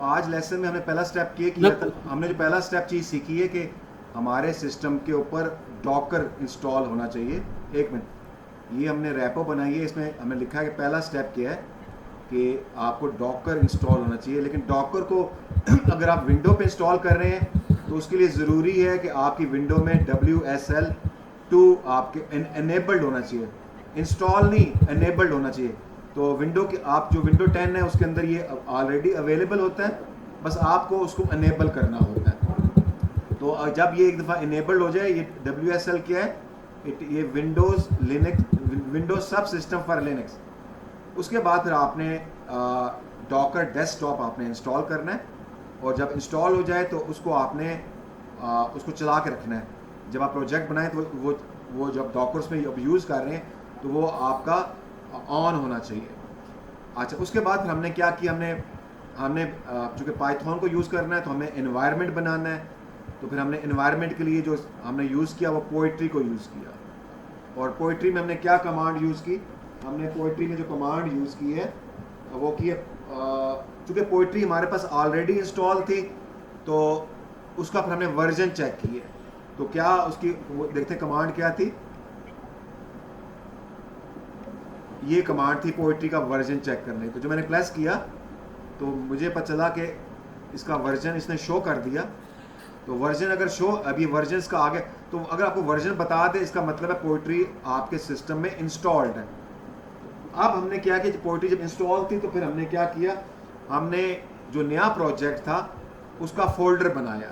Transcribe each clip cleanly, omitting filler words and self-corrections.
आज लेसन में हमने पहला स्टेप किया था। हमने जो पहला स्टेप चीज़ सीखी है कि हमारे सिस्टम के ऊपर डॉकर इंस्टॉल होना चाहिए। एक मिनट, ये हमने रैपो बनाई है, इसमें हमने लिखा है कि पहला स्टेप क्या है कि आपको डॉकर इंस्टॉल होना चाहिए। लेकिन डॉकर को अगर आप विंडो पे इंस्टॉल कर रहे हैं तो उसके लिए ज़रूरी है कि आपकी विंडो में WSL2 आपके एनेबल्ड होना चाहिए, इंस्टॉल नहीं, एनेबल्ड होना चाहिए। तो विंडो की आप जो विंडो 10 है उसके अंदर ये ऑलरेडी अवेलेबल होता है, बस आपको उसको एनेबल करना होता है। तो जब ये एक दफ़ा इनेबल्ड हो जाए, ये WSL क्या है, ये विंडोज़ लिनक्स, विंडोज सब सिस्टम फॉर लिनक्स। उसके बाद फिर आपने डॉकर डेस्कटॉप आपने इंस्टॉल करना है, और जब इंस्टॉल हो जाए तो उसको आपने उसको चला के रखना है। जब आप प्रोजेक्ट बनाएं तो वो जब डॉकर्स में अब यूज़ कर रहे हैं तो वो आपका ऑन होना चाहिए। अच्छा, उसके बाद फिर हमने क्या किया, हमने चूँकि पाइथन को यूज़ करना है तो हमें एनवायरनमेंट बनाना है। तो फिर हमने एनवायरनमेंट के लिए जो हमने यूज़ किया वो पोइट्री को यूज़ किया। और पोइट्री में हमने क्या कमांड यूज़ की, हमने पोइट्री में जो कमांड यूज़ की है वो की है, चूँकि पोइट्री हमारे पास ऑलरेडी इंस्टॉल थी तो उसका फिर हमने वर्जन चेक किया। तो क्या उसकी देखते कमांड क्या थी, ये कमांड थी पोइट्री का वर्जन चेक करने। तो जो मैंने प्रेस किया तो मुझे पता चला कि इसका वर्जन इसने शो कर दिया। तो वर्जन अगर शो, अभी वर्जन का आ गया, तो अगर आपको वर्जन बता दे इसका मतलब है पोइट्री आपके सिस्टम में इंस्टॉल्ड है। अब हमने क्या किया, पोइट्री जब इंस्टॉल थी तो फिर हमने क्या किया, हमने जो नया प्रोजेक्ट था उसका फोल्डर बनाया।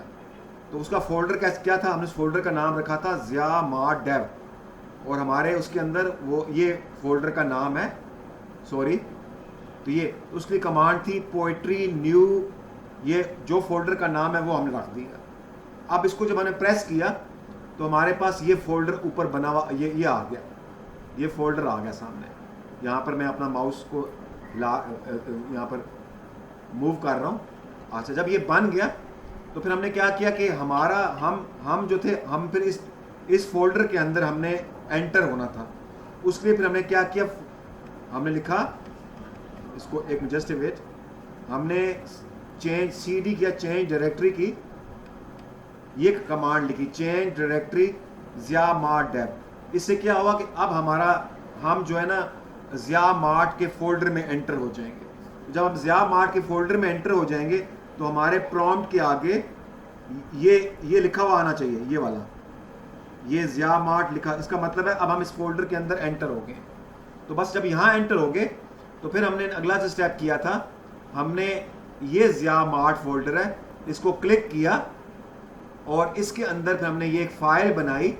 तो उसका फोल्डर क्या था, हमने उस फोल्डर का नाम रखा था ज़िया मार्ट डेव, और हमारे उसके अंदर वो ये फोल्डर का नाम है, सॉरी, तो ये उसकी कमांड थी पोइट्री न्यू, ये जो फोल्डर का नाम है वो हमने रख दिया। अब इसको जब हमने प्रेस किया तो हमारे पास ये फोल्डर ऊपर बना हुआ, ये आ गया, ये फोल्डर आ गया सामने। यहाँ पर मैं अपना माउस को यहाँ पर मूव कर रहा हूँ। अच्छा, जब ये बन गया तो फिर हमने क्या किया कि हमारा हम जो थे, हम फिर इस फोल्डर के अंदर हमने एंटर होना था। उसके लिए फिर हमने क्या किया, हमने लिखा इसको, एक जस्ट वेट, हमने चेंज CD किया, चेंज डायरेक्टरी की, ये कमांड लिखी, change directory Zia mart dev. इससे क्या हुआ कि अब हम जो है ना ज़िया मार्ट के फोल्डर में एंटर हो जाएंगे। जब हम ज़िया मार्ट के फोल्डर में एंटर हो जाएंगे तो हमारे प्रॉम्प्ट के आगे ये लिखा हुआ आना चाहिए, ये वाला, ये ज़िया मार्ट लिखा। इसका मतलब है अब हम इस फोल्डर के अंदर एंटर हो गए। तो बस जब यहाँ एंटर हो गए तो फिर हमने अगला जो स्टेप किया था, हमने ये ज़िया मार्ट फोल्डर है, इसको क्लिक किया और इसके अंदर फिर हमने ये एक फाइल बनाई,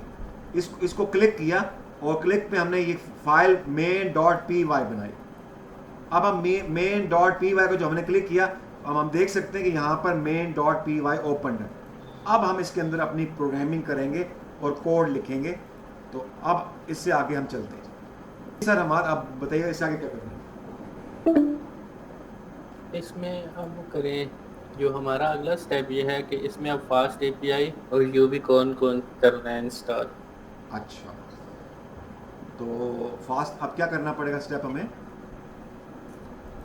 इसको क्लिक किया और क्लिक पे हमने ये फाइल main.py बनाई। अब हम main.py को जो हमने क्लिक किया, अब हम देख सकते हैं कि यहाँ पर main.py ओपन है। अब हम इसके अंदर अपनी प्रोग्रामिंग करेंगे और कोड लिखेंगे। तो अब इससे आगे हम चलते हैं। सर हमारा, अब बताइए इससे आगे क्या करना है। इसमें हम करें, जो हमारा अगला स्टेप ये है कि इसमें अब फास्ट API और यूबी कौन करना है इंस्टॉल। अच्छा, तो फास्ट अब क्या करना पड़ेगा स्टेप हमें,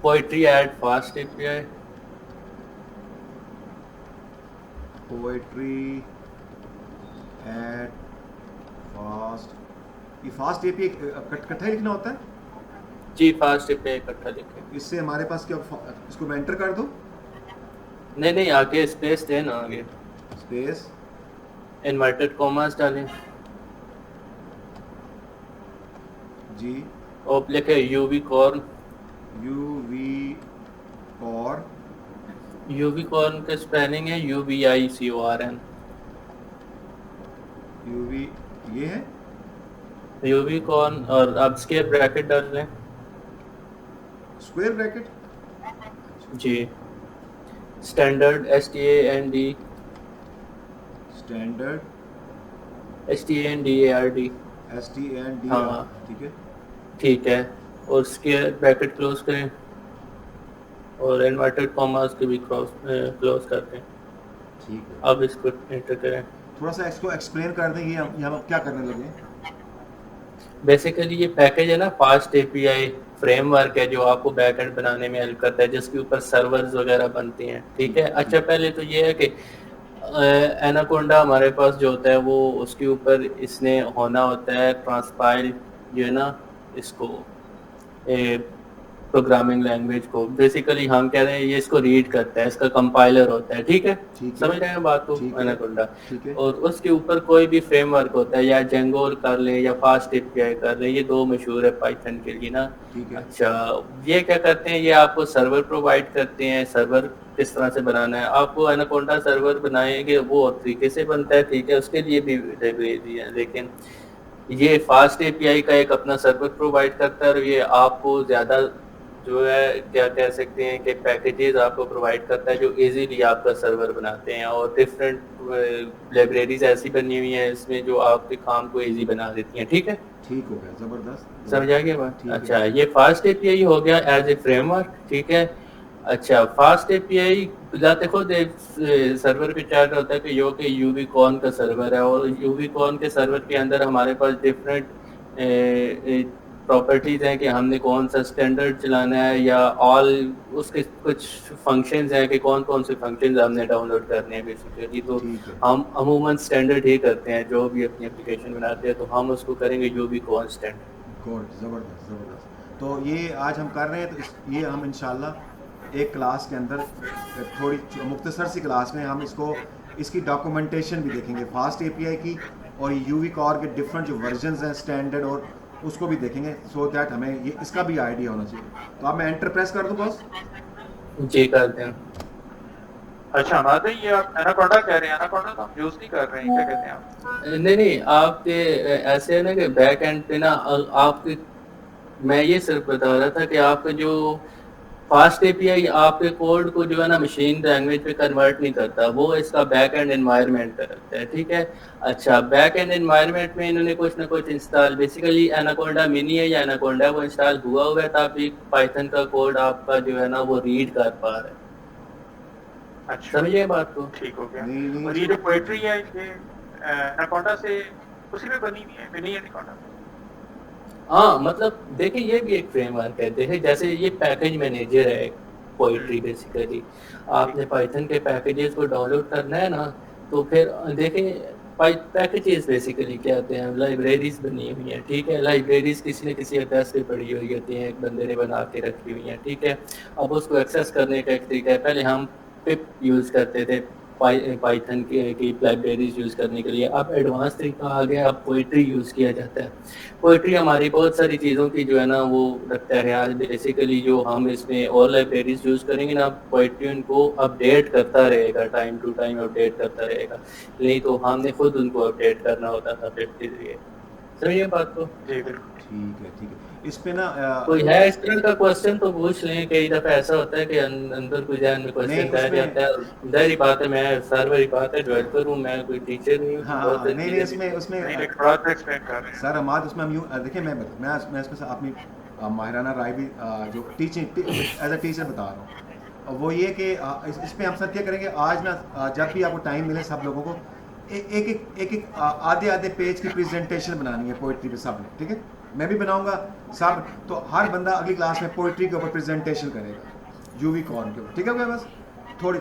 poetry add fast API, poetry add fast, ये फास्ट API इकट्ठा ही लिखना होता है। जी फास्ट API इकट्ठा लिखें। इससे हमारे पास क्या, इसको मैं एंटर कर दूं, नहीं आगे स्पेस देना, आगे स्पेस, इन्वर्टेड कॉमास डालें जी, और लिखे यूवी कॉर्न। यूवी कॉर्न का स्पेलिंग है UVICORN। यूवी, ये है यूवी कॉर्न, और अब स्क्वायर ब्रैकेट डाल लें। स्क्वायर ब्रैकेट, जी, standard STAND standard STANDARD। STAND, ठीक है, ठीक है, और स्क्वायर ब्रैकेट क्लोज करें और इन्वर्टेड कॉमास के भी क्लोज कर दें। ठीक है। अब इसको एंटर करें। थोड़ा सा इसको एक्सप्लेन कर दें, ये हम क्या करने लगे। बेसिकली ये पैकेज है ना फास्ट API फ्रेमवर्क है जो आपको बैकएंड बनाने में हेल्प करता है, जिसके ऊपर सर्वर्स वगैरह बनती हैं, ठीक है। अच्छा, पहले तो ये है कि एनाकोंडा हमारे पास जो होता है वो उसके ऊपर इसने होना होता है ट्रांसपाइल, जो है ना, इसको प्रोग्रामिंग लैंग्वेज को बेसिकली हम कह रहे हैं ये इसको रीड करता है, इसका कंपाइलर होता है, ठीक है। ठीक है, समझ रहे हैं बात को, ठीक है, एनाकोंडा। ठीक है, और उसके ऊपर कोई भी फ्रेमवर्क होता है, या जेंगोर कर लें या फास्ट एपीआई कर लें, ये दो मशहूर है पाइथन के लिए ना। ठीक है, अच्छा, ये क्या करते हैं, ये आपको सर्वर प्रोवाइड करते हैं। सर्वर किस तरह से बनाना है, आपको एनाकोंडा सर्वर बनाएंगे वो और तरीके से बनता है, ठीक है, उसके लिए भी लाइब्रेरी है। लेकिन ये फास्ट एपीआई का एक अपना सर्वर प्रोवाइड करता है, और ये आपको ज़्यादा जो है क्या कह सकते हैं कि पैकेजेस आपको प्रोवाइड करता है जो इजीली आपका सर्वर बनाते हैं, और डिफरेंट लाइब्रेरीज ऐसी बनी हुई हैं इसमें जो आपके काम को इजी बना देती हैं, ठीक है। ठीक हो गया, ज़बरदस्त, समझ आ गया बात? ठीक है। अच्छा, ये फास्ट एपीआई हो गया एज ए फ्रेमवर्क, ठीक है। अच्छा, फास्ट एपीआई जाते खुद सर्वर पे क्या होता है कि यूबीकॉन का सर्वर है, और यूबीकॉन के सर्वर के अंदर हमारे पास डिफरेंट प्रॉपर्टीज हैं कि हमने कौन सा स्टैंडर्ड चलाना है, या ऑल उसके कुछ फंक्शंस हैं कि कौन कौन से फंक्शंस हमने डाउनलोड करने हैं बेसिकली। तो ठीक है, हम अमूमन स्टैंडर्ड ही करते हैं, जो भी अपनी एप्लीकेशन बनाते हैं तो हम उसको करेंगे यूबीकॉन स्टैंडर्ड। गुड, ज़बरदस्त, ज़बरदस्त। तो ये आज हम कर रहे हैं, तो ये हम इंशाल्लाह एक क्लास के अंदर थोड़ी मुख्तसर सी क्लास में हम इसकी डॉक्यूमेंटेशन भी देखेंगे फास्ट एपीआई की, और यूवी कॉर के डिफरेंट जो वर्जन्स हैं स्टैंडर्ड, और उसको भी देखेंगे, सो दैट हमें ये इसका भी आइडिया होना चाहिए। तो अब मैं एंटर प्रेस कर दूँ बॉस? जी, करते हैं। अच्छा हमारे ये आप एनाकोंडा कह रहे हैं, एनाकोंडा तो हम यूज नहीं कर रहे हैं, क्या कहते हैं आप? नहीं नहीं, आपके ऐसे है ना कि बैक एंड पे ना आपके, मैं ये सिर्फ बता रहा था कि आपका जो फास्ट एपीआई आपके कोड को जो है ना मशीन लैंग्वेज पे कन्वर्ट नहीं करता, वो इसका बैक एंड एनवायरनमेंट करता है, ठीक है। अच्छा, बैक एंड एनवायरनमेंट में इन्होंने कुछ ना कुछ इंस्टॉल, बेसिकली एनाकोंडा मिनी है या एनाकोंडा वो इंस्टॉल हुआ है, तभी पाइथन का कोड आपका जो है ना वो रीड कर पा रहा है। अच्छा, समझिए बात को? ठीक हो गया। नहीं, और ये जो पोएट्री है ये एनाकोंडा से उसी में बनी हुई है, मिनी एनाकोंडा। हाँ, मतलब देखिए ये भी एक फ्रेमवर्क है। देखिए जैसे ये पैकेज मैनेजर है पोएट्री, बेसिकली आपने पाइथन के पैकेजेस को डाउनलोड करना है ना, तो फिर देखिए पैकेजेस बेसिकली क्या होते हैं, लाइब्रेरीज बनी हुई हैं, ठीक है। लाइब्रेरीज किसी न किसी एड्रेस पे पड़ी हुई होती हैं, एक बंदे ने बना के रखी हुई हैं, ठीक है। अब उसको एक्सेस करने का एक तरीका है, पहले हम पिप यूज़ करते थे पाइथन की लाइब्रेरीज यूज़ करने के लिए। अब एडवांस तरीका आ गया, अब पोएट्री यूज़ किया जाता है। पोएट्री हमारी बहुत सारी चीज़ों की जो है ना वो रखता है ख्याल। बेसिकली जो हम इसमें और लाइब्रेरीज यूज़ करेंगे ना, पोएट्री उनको अपडेट करता रहेगा, टाइम टू टाइम अपडेट करता रहेगा, नहीं तो हमने खुद उनको अपडेट करना होता था पिप के जरिए। समझिए बात को? जी बिल्कुल। ठीक है, ठीक है। इस पे ना कोई है इस तरह का क्वेश्चन तो पूछ लें। कई दफा ऐसा होता है कि अंदर कोई ध्यान में नहीं, क्वेश्चन रह उसमें जाता है। जाहिर बात है, मैं सर्वर ही बात है, डेवलपर हूँ मैं, कोई टीचर नहीं हूँ। हाँ, बहुत नहीं, चीज़ें उसमें नहीं नहीं, थोड़ा सा एक्सप्लेन कर रहे हैं। सर हमारे उसमें हम यूँ देखिए, मैं इसमें से अपनी माहिराना राय भी जो टीचिंग एज अ टीचर बता रहा हूँ। और वो ये कि इस पे हम सब क्या करेंगे आज ना, जब भी आपको टाइम मिले सब लोगों को एक आधे आधे पेज की प्रेजेंटेशन बनानी है पोइट्री पे सब ने, ठीक है। मैं भी बनाऊंगा सब, तो हर बंदा अगली क्लास में पोइट्री के ऊपर प्रेजेंटेशन करेगा यूवी कॉर्न के ऊपर, ठीक है भैया? बस थोड़ी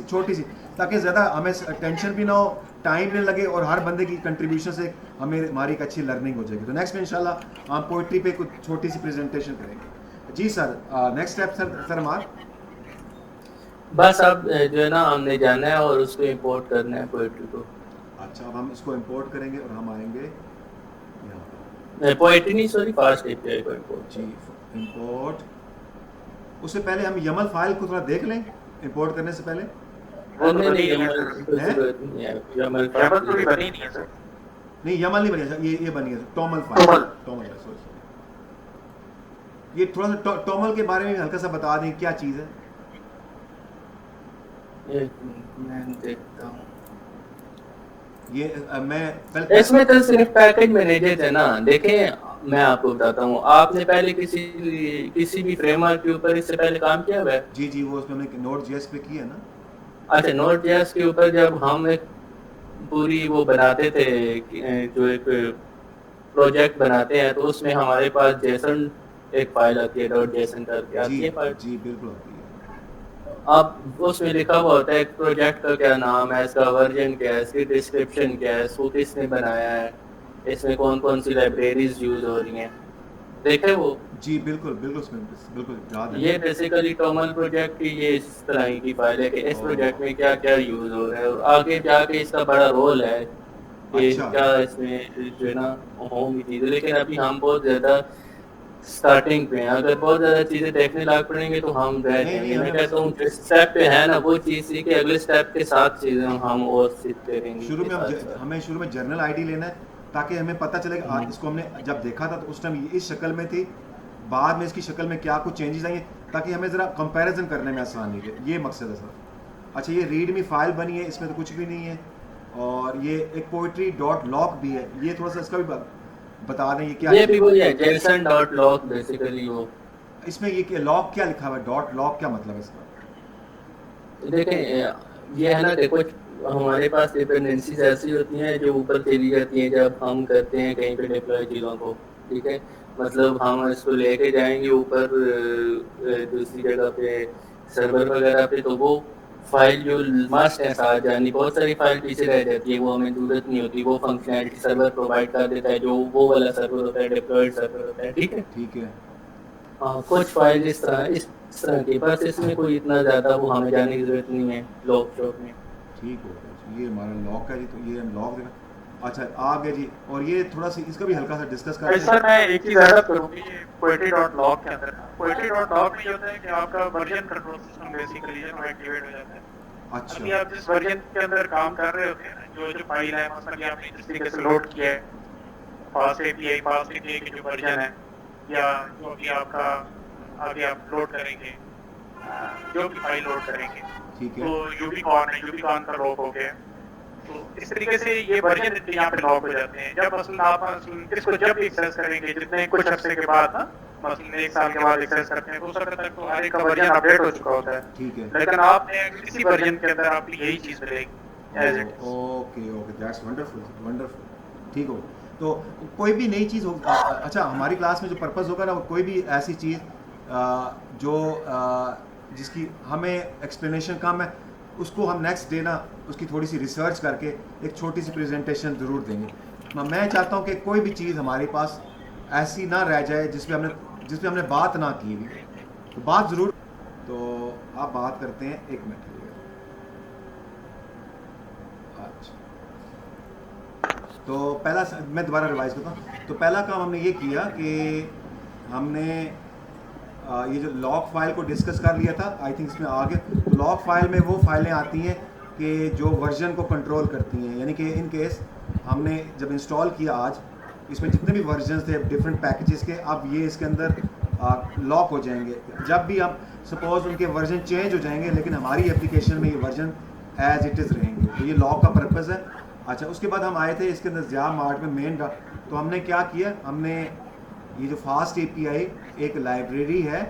छोटी सी, ताकि ज़्यादा हमें टेंशन भी ना हो, टाइम भी लगे, और हर बंदे की कंट्रीब्यूशन से हमारी एक अच्छी लर्निंग हो जाएगी। तो नेक्स्ट में इंशाल्लाह हम पोइट्री पे कुछ छोटी सी प्रेजेंटेशन करेंगे। जी सर, नेक्स्ट स्टेप सर हमारा बस अब जो है ना हमने जाना है और उसको इंपोर्ट करना है पोएट्री को। अच्छा, अब हम इसको इंपोर्ट करेंगे और हम आएंगे यहाँ पर। पोएट्री नहीं, सॉरी, फास्ट एपीआई को इंपोर्ट। जी, इंपोर्ट। उससे पहले हम यमल फाइल को थोड़ा देख लें इंपोर्ट करने से पहले। वो तो नहीं बनी नहीं, नहीं है यमल सर। की जरूरत नहीं है, यमल जबल तो भी बनी नहीं है सर। नहीं, यमल नहीं बनी, ये बनी है टोमल फाइल। टोमल है, सॉरी। ये थोड़ा सा टोमल के बारे में हल्का सा बता दें, क्या चीज़ है? एक मिनट, मैं देखता हूँ। ये मैं पहले इसमें तो सिर्फ पैकेज मैनेजर है ना। देखें मैं आपको बताता हूँ, आपने पहले किसी भी फ्रेमवर्क के ऊपर इससे पहले काम किया हुआ है? जी वो उसमें हमने नोड जेएस पे किया ना। अच्छा, नोट जेएस के ऊपर जब हम एक पूरी वो बनाते थे, जो एक प्रोजेक्ट बनाते हैं, तो उसमें हमारे पास जेसन एक फाइल आती है .json करके आती जी है फाइल। जी बिल्कुल होती है। आप उसमें लिखा हुआ होता है एक प्रोजेक्ट का क्या नाम है, इसका वर्जन क्या है, इसकी डिस्क्रिप्शन क्या है, इसको किसने बनाया है, इसमें कौन कौन सी लाइब्रेरीज यूज हो रही हैं, देखे वो। जी बिल्कुल बिल्कुल उसमें बिल्कुल याद है। ये बेसिकली टोमल प्रोजेक्ट की ये इस तरह की फाइल है कि इस प्रोजेक्ट में क्या क्या यूज हो रहा है और आगे जाके इसका बड़ा रोल है कि अच्छा क्या इसमें जो है ना होंगी चीजें। लेकिन अभी हम बहुत ज्यादा स्टार्टिंग पे हैं, अगर बहुत ज्यादा चीजें देखने लाग पड़ेंगे तो हम रह नहीं नहीं जाएंगे। मैं हमें कहता बस हूँ जिस स्टेप पे है ना वो चीज सीखे, अगले स्टेप के साथ चीजें हम और सीखते रहेंगे शुरू के में साथ साथ। हमें शुरू में जर्नल आईडी लेना है ताकि हमें पता चले कि हम्म। इसको हमने जब देखा था तो उस टाइम इस शक्ल में थी, बाद में इसकी शक्ल में क्या कुछ चेंजेस आएंगे, ताकि हमें ज़रा कंपैरिजन करने में आसानी है। ये मकसद है सर। अच्छा ये रीडमी फाइल बनी है, इसमें तो कुछ भी नहीं है। और ये एक पोइट्री डॉट लॉक भी है, ये थोड़ा सा इसका भी बता दें ये क्या ये भी वही है जेसन डॉट लॉग बेसिकली वो। इसमें ये लॉक क्या लिखा हुआ है, डॉट लॉक क्या मतलब है इसका? देखें ये है ना कि कुछ हमारे पास डिपेंडेंसीज ऐसी होती हैं जो ऊपर चली जाती हैं जब हम करते हैं कहीं पे डिप्लॉय चीज़ों को, ठीक है। मतलब हम इसको लेके जाएंगे ऊपर दूसरी जगह पे सर्वर वगैरह पे, तो वो फाइल जो मस्ट है साथ जानी, बहुत सारी फाइल पीछे रह जाती है, वो हमें जरूरत नहीं होती, वो फंक्शनैलिटी सर्वर प्रोवाइड कर देता है जो वो वाला सर्वर होता है, डिप्लॉयड सर्वर होता है, ठीक है। ठीक है। हाँ कुछ फाइल इस तरह की, बस इसमें कोई इतना ज़्यादा वो हमें जाने की ज़रूरत नहीं है लॉग शॉप में। ठीक हो गया जी, ये हमारा लॉक है जी, तो ये हम लॉक देना। अच्छा आ गया जी। और ये थोड़ा सा इसका भी हल्का सा डिस्कस करते हैं। सर मैं एक चीज ऐड करूंगी, ये पोएट्री डॉट लॉग के अंदर पोएट्री डॉट लॉग में ये होता है कि आपका वर्जन कंट्रोल सिस्टम बेसिकली है वो एक्टिवेट हो जाता है। अच्छा अभी आप जिस वर्जन के अंदर काम कर रहे होते हैं, जो फाइल है मसलन कि आपने जिस तरीके से लोड किया है फास्ट एपीआई की जो वर्जन है, या जो भी आपका अभी आप लोड करेंगे, जो भी फाइल लोड करेंगे, ठीक है। तो यूबीकॉन का लॉक हो गया। तो इस तरीके से ये वर्जन यहाँ पे लॉक हो जाते हैं। जब मसलन आप इसको जब भी एक्सेस करेंगे, जितने कुछ अर्से के बाद ना, मसलन 1 साल के बाद एक्सेस करते हैं, तो उस वक्त तक तो हर एक का वर्जन अपडेट हो चुका होता है। ठीक है। लेकिन आपने इसी वर्जन के अंदर आपको यही चीज मिलेगी as it is. Okay okay that's wonderful wonderful. ठीक हो तो कोई भी नई चीज़ हो। अच्छा हमारी क्लास में जो पर्पस होगा ना, वो कोई भी ऐसी चीज़ जो जिसकी हमें एक्सप्लेनेशन कम है, उसको हम नेक्स्ट डे ना उसकी थोड़ी सी रिसर्च करके एक छोटी सी प्रेजेंटेशन ज़रूर देंगे। मैं चाहता हूँ कि कोई भी चीज़ हमारे पास ऐसी ना रह जाए जिस पे हमने बात ना की हुई, तो बात ज़रूर। तो आप बात करते हैं, 1 मिनट। अच्छा तो पहला मैं दोबारा रिवाइज करता हूँ। तो पहला काम हमने ये किया कि हमने ये जो लॉग फाइल को डिस्कस कर लिया था। आई थिंक इसमें आगे तो लॉग फाइल में वो फाइलें आती हैं कि जो वर्जन को कंट्रोल करती हैं, यानी कि इन केस हमने जब इंस्टॉल किया आज, इसमें जितने भी वर्जन थे डिफरेंट पैकेजेस के, अब ये इसके अंदर लॉक हो जाएंगे। जब भी हम सपोज उनके वर्जन चेंज हो जाएंगे, लेकिन हमारी एप्लीकेशन में ये वर्जन एज इट इज़ रहेंगे। तो ये लॉक का पर्पज़ है। अच्छा उसके बाद हम आए थे इसके अंदर ज़िया मार्ट में मेन तो हमने क्या किया, हमने ये जो फास्ट एपीआई एक लाइब्रेरी है,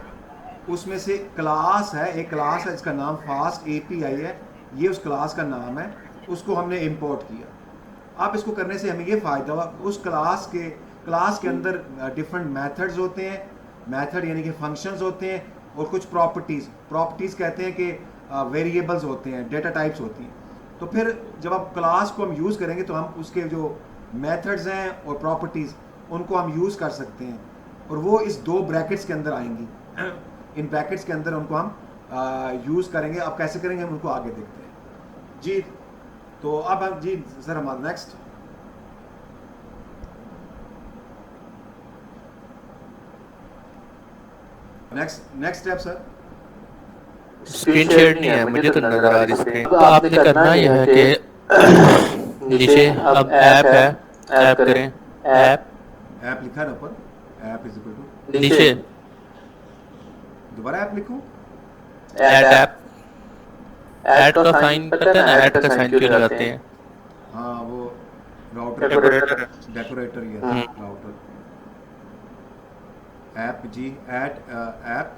उसमें से क्लास है, एक क्लास है जिसका नाम फास्ट एपीआई है, ये उस क्लास का नाम है, उसको हमने इंपोर्ट किया। अब इसको करने से हमें ये फ़ायदा हुआ, उस क्लास के अंदर डिफरेंट मेथड्स होते हैं, मेथड यानी कि फंक्शंस होते हैं, और कुछ प्रॉपर्टीज़ कहते हैं कि वेरिएबल्स होते हैं, डेटा टाइप्स होती हैं। तो फिर जब आप क्लास को हम यूज़ करेंगे तो हम उसके जो मेथड्स हैं और प्रॉपर्टीज़ उनको हम यूज़ कर सकते हैं, और वो इस 2 ब्रैकेट्स के अंदर आएंगी। इन ब्रैकेट्स के अंदर उनको हम यूज़ करेंगे। अब कैसे करेंगे हम उनको आगे देखते हैं जी। तो अब हम जी सर हमारा next step sir. Screen share नहीं है मुझे तो नजर आ रही स्क्रीन। अब आपने करना यह है कि नीचे अब ऐप है, ऐप करें, ऐप लिखा है ना ऊपर, ऐप इज इक्वल टू, नीचे दोबारा ऐप लिखूं, ऐप का साइन पता है ना, ऐड का साइन क्यों लगाते हैं? हाँ वो राउटर डेकोरेटर ये राउटर ऐप जी, ऐप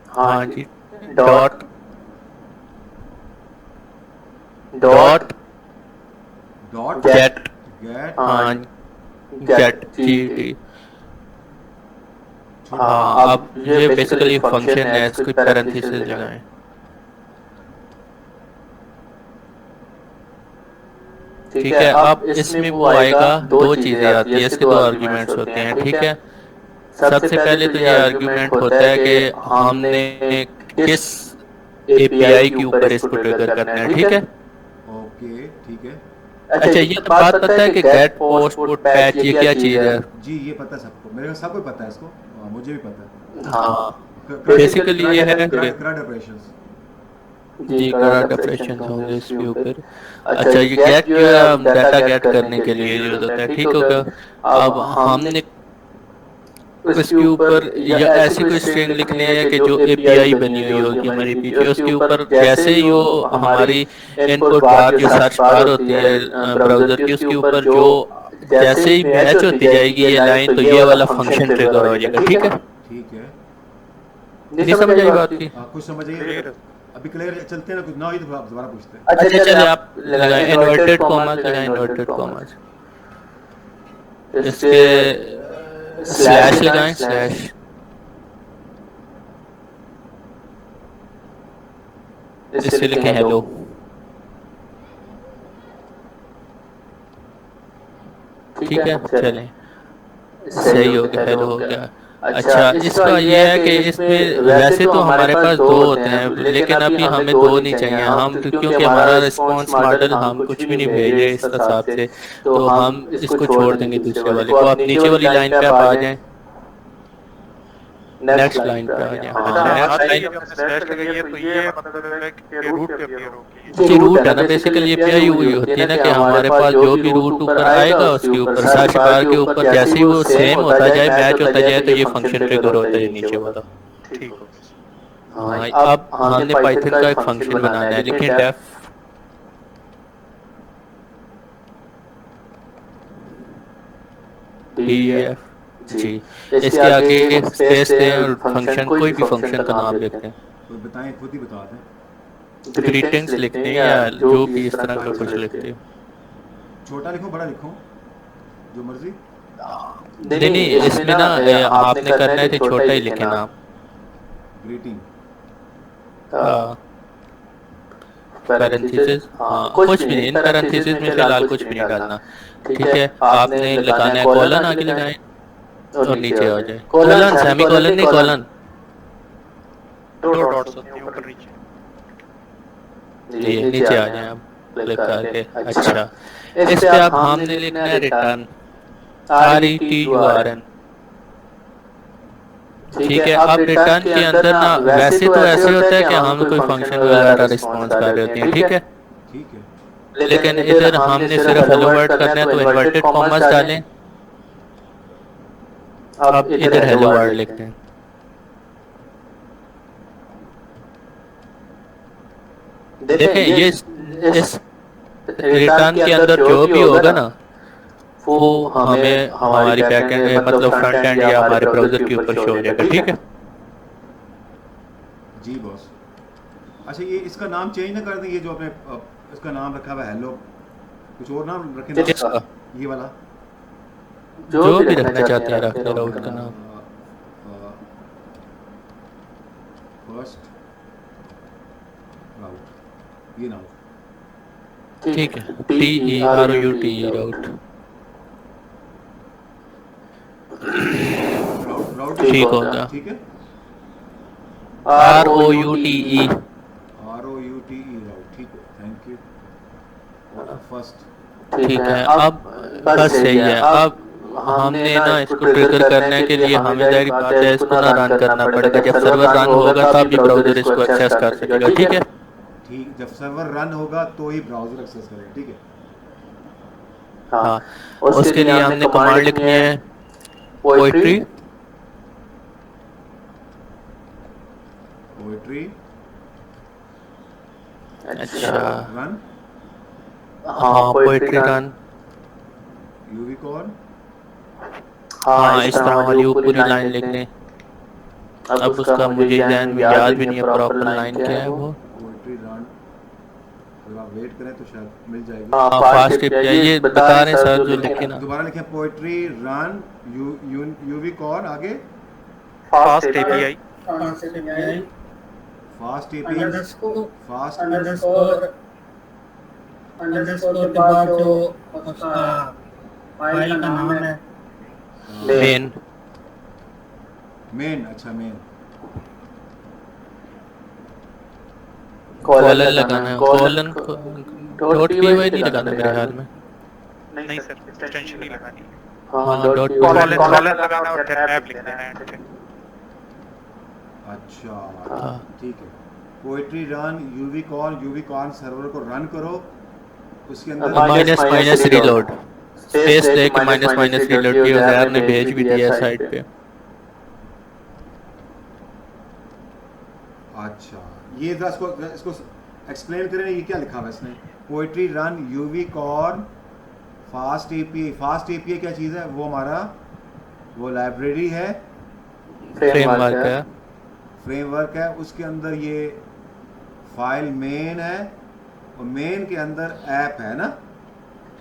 हाँ जी, डॉट गेट, गेट हाँ गेट जी हाँ, अब ये बेसिकली फंक्शन है, इसको पैरेंथेसिस लगाएं। ठीक है, अब इसमें वो आएगा, दो चीजें आती है, इसके दो आर्ग्यूमेंट्स होते हैं। ठीक है, सबसे पहले तो ये आर्ग्यूमेंट होता है कि हमने किस एपीआई के ऊपर इसको ट्रिगर करना है। ठीक है, ओके ठीक है। अच्छा ये तो बात पता है कि गेट पोस्ट पुट पैच ये क्या चीज है? जी ये पता है सबको, मेरे को सबको पता है इसको। मुझे भी पता है। हाँ, बेसिकली ये है कि CRUD ऑपरेशंस। जी करंट ऑपरेशन होंगे इसके ऊपर। अच्छा ये गेट जो है हम डाटा गेट करने के लिए यूज होता है। ठीक होगा, अब हमने उसके ऊपर या ऐसी कोई स्ट्रिंग लिखनी है कि जो एपीआई बनी हुई होगी हमारी पीछे, उसके ऊपर जैसे ही वो हमारी इनपुट बार जो सर्च बार होती है ब्राउजर की, उसके ऊपर जो जैसे ही मैच होती जाएगी ये लाइन, तो ये वाला फंक्शन ट्रिगर हो जाएगा। ठीक है, ठीक है। नहीं समझ आई बात की? कुछ समझ आइए अभी, क्लियर चलते हैं ना, कुछ ना हुई तो आप दोबारा पूछते हैं। अच्छा चलिए आप लगाएं इन्वर्टेड कॉमास, लगाएं इन्वर्टेड कॉमास, इसके स्लैश लगाएं, स्लैश, इससे लिखें हेलो। ठीक है, चलें, सही हो गया, हेलो हो गया। अच्छा इसका ये है कि इसमें वैसे तो हमारे पास दो होते हैं, लेकिन अभी हमें दो नहीं चाहिए। हम क्योंकि हमारा रिस्पांस मॉडल हम कुछ भी नहीं भेज रहे इस हिसाब से, तो हम इसको छोड़ देंगे दूसरे वाले को। आप नीचे वाली लाइन पे आप आ जाएं, नेक्स्ट लाइन पे आ जाएं। हाँ नेक्स्ट लाइन जी रूट है ना, बेसिकली एपीआई हुई होती है ना कि हमारे पास जो भी रूट ऊपर आएगा उसके ऊपर सर्च बार के ऊपर जैसे ही वो सेम होता जाए, मैच होता जाए, तो ये फंक्शन ट्रिगर होता है नीचे वाला। ठीक हो हाँ, अब हमने पाइथन का एक फंक्शन बनाना है, लिखें डेफ def जी, इसके आगे एक स्पेस दें और फंक्शन कोई भी फंक्शन का नाम लिखते हैं, कोई बताएं, खुद ही बता दें। ग्रीटिंग्स लिखते हैं या जो भी इस तरह का कुछ लिखते हैं। छोटा लिखो बड़ा लिखो, जो मर्जी। नहीं नहीं, इसमें ना आपने करना है कि छोटा ही लिखे नाम। ग्रीटिंग पैरेंथेसिस, हाँ कुछ भी नहीं, इन पैरेंथेसिस में फिलहाल कुछ भी नहीं डालना। ठीक है, आपने लगाना है कॉलन, आगे लगाएं और नीचे आ जाए कॉलन, सेमी कॉलन नहीं कॉलन, दो डॉट्स होते हैं ऊपर नीचे। जी नीचे आ जाए आप क्लिक करके। अच्छा इस पे आप हमने लिखना है रिटर्न, RETURN। ठीक है, अब रिटर्न के अंदर ना वैसे तो ऐसे होता है कि हम कोई फंक्शन वगैरह रिस्पॉन्स कर रहे होते हैं। ठीक है, ठीक है। लेकिन इधर हमने सिर्फ हेलो वर्ड करना है, तो इन्वर्टेड कॉमास डालें। अब इधर हेलो वर्ड लिखते हैं। देखें ये इस रिटर्न के अंदर जो भी होगा ना वो हमें हमारी बैकएंड मतलब फ्रंट एंड या हमारे ब्राउजर के ऊपर शो हो जाएगा। ठीक है जी बॉस। अच्छा ये इसका नाम चेंज ना कर दें, ये जो आपने इसका नाम रखा हुआ है हेलो, कुछ और नाम रखें ना, ये वाला जो भी रखना चाहते हैं रख ले राउट का नाम। फर्स्ट राउट, ये नाम। ठीक है, TEROUTE राउट। राउट ठीक होगा, ठीक है। ROUTE राउट, ठीक है, थैंक यू। फर्स्ट ठीक है, अब बस सही है। अब हमने ना इसको ट्रिगर करने के लिए हमें जारी बात है इसको ना रन करना पड़ेगा। जब सर्वर रन होगा तब ये ब्राउजर इसको एक्सेस कर सकेगा। ठीक है, ठीक, जब सर्वर रन होगा तो ही ब्राउजर एक्सेस करेगा। ठीक है, हाँ उसके लिए हमने कमांड लिखनी है पोएट्री अच्छा रन, हाँ पोएट्री रन, यूनिकॉर्न। हाँ इस तरह वाली वो पूरी लाइन लिख लें। अब उसका मुझे ध्यान में याद भी नहीं है प्रॉपर लाइन क्या है वो। पोएट्री रन, अगर आप वेट करें तो शायद मिल जाएगी। हाँ फास्ट ये बता रहे हैं सर जो लिखे ना, दोबारा लिखें पोएट्री रन यूनिकॉर्न, आगे fast API fast API fast underscore के बाद जो उसका फाइल का नाम है मेन मेन। अच्छा मेन। कॉलन लगाना है, कॉलन डॉट पी वाई नहीं लगाना मेरे ख्याल में। नहीं सर, एक्सटेंशन नहीं लगानी, हाँ डॉट कॉलन लगाना और फिर ऐप लिख देना है। अच्छा हाँ। ठीक है। Poetry run UV corn server को रन करो, उसके अंदर माइनस रीलोड स्पेस देके माइनस रीलोड की उज़ैर ने भेज भी दिया साइट पे। अच्छा ये जरा इसको एक्सप्लेन करें, ये क्या लिखा हुआ है इसमें? Poetry run UV corn fast API क्या चीज़ है? वो हमारा वो लाइब्रेरी है, फ्रेमवर्क है। उसके अंदर ये फाइल मेन है और मेन के अंदर ऐप है ना?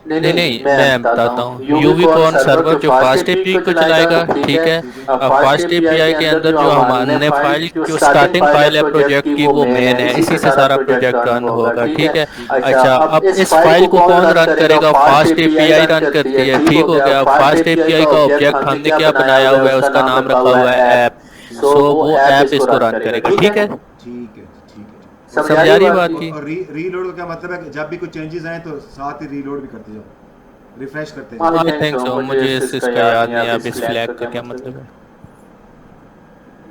नहीं मैं बताता हूँ। यूवी कॉर्न सर्वर जो फास्ट एपीआई को चलाएगा, ठीक है। अब फास्ट एपीआई के अंदर जो हमारे फाइल जो स्टार्टिंग फाइल है प्रोजेक्ट की वो मेन है, इसी से सारा प्रोजेक्ट रन होगा, ठीक है। अच्छा अब इस फाइल को कौन रन करेगा? फास्ट एपीआई रन करती है, ठीक हो गया। फास्ट एपीआई का ऑब्जेक्ट हमने क्या बनाया हुआ है, उसका नाम रखा हुआ है ऐप, सो वो ऐप इसको रन करेगा, ठीक है। समझ आ रही बात की? और रीलोड का क्या मतलब है? जब भी कुछ चेंजेस आए तो साथ ही रीलोड भी करते जाओ, रिफ्रेश करते जाओ। आई थिंक सो, मुझे इसका याद नहीं अब इस फ्लैग का क्या मतलब है।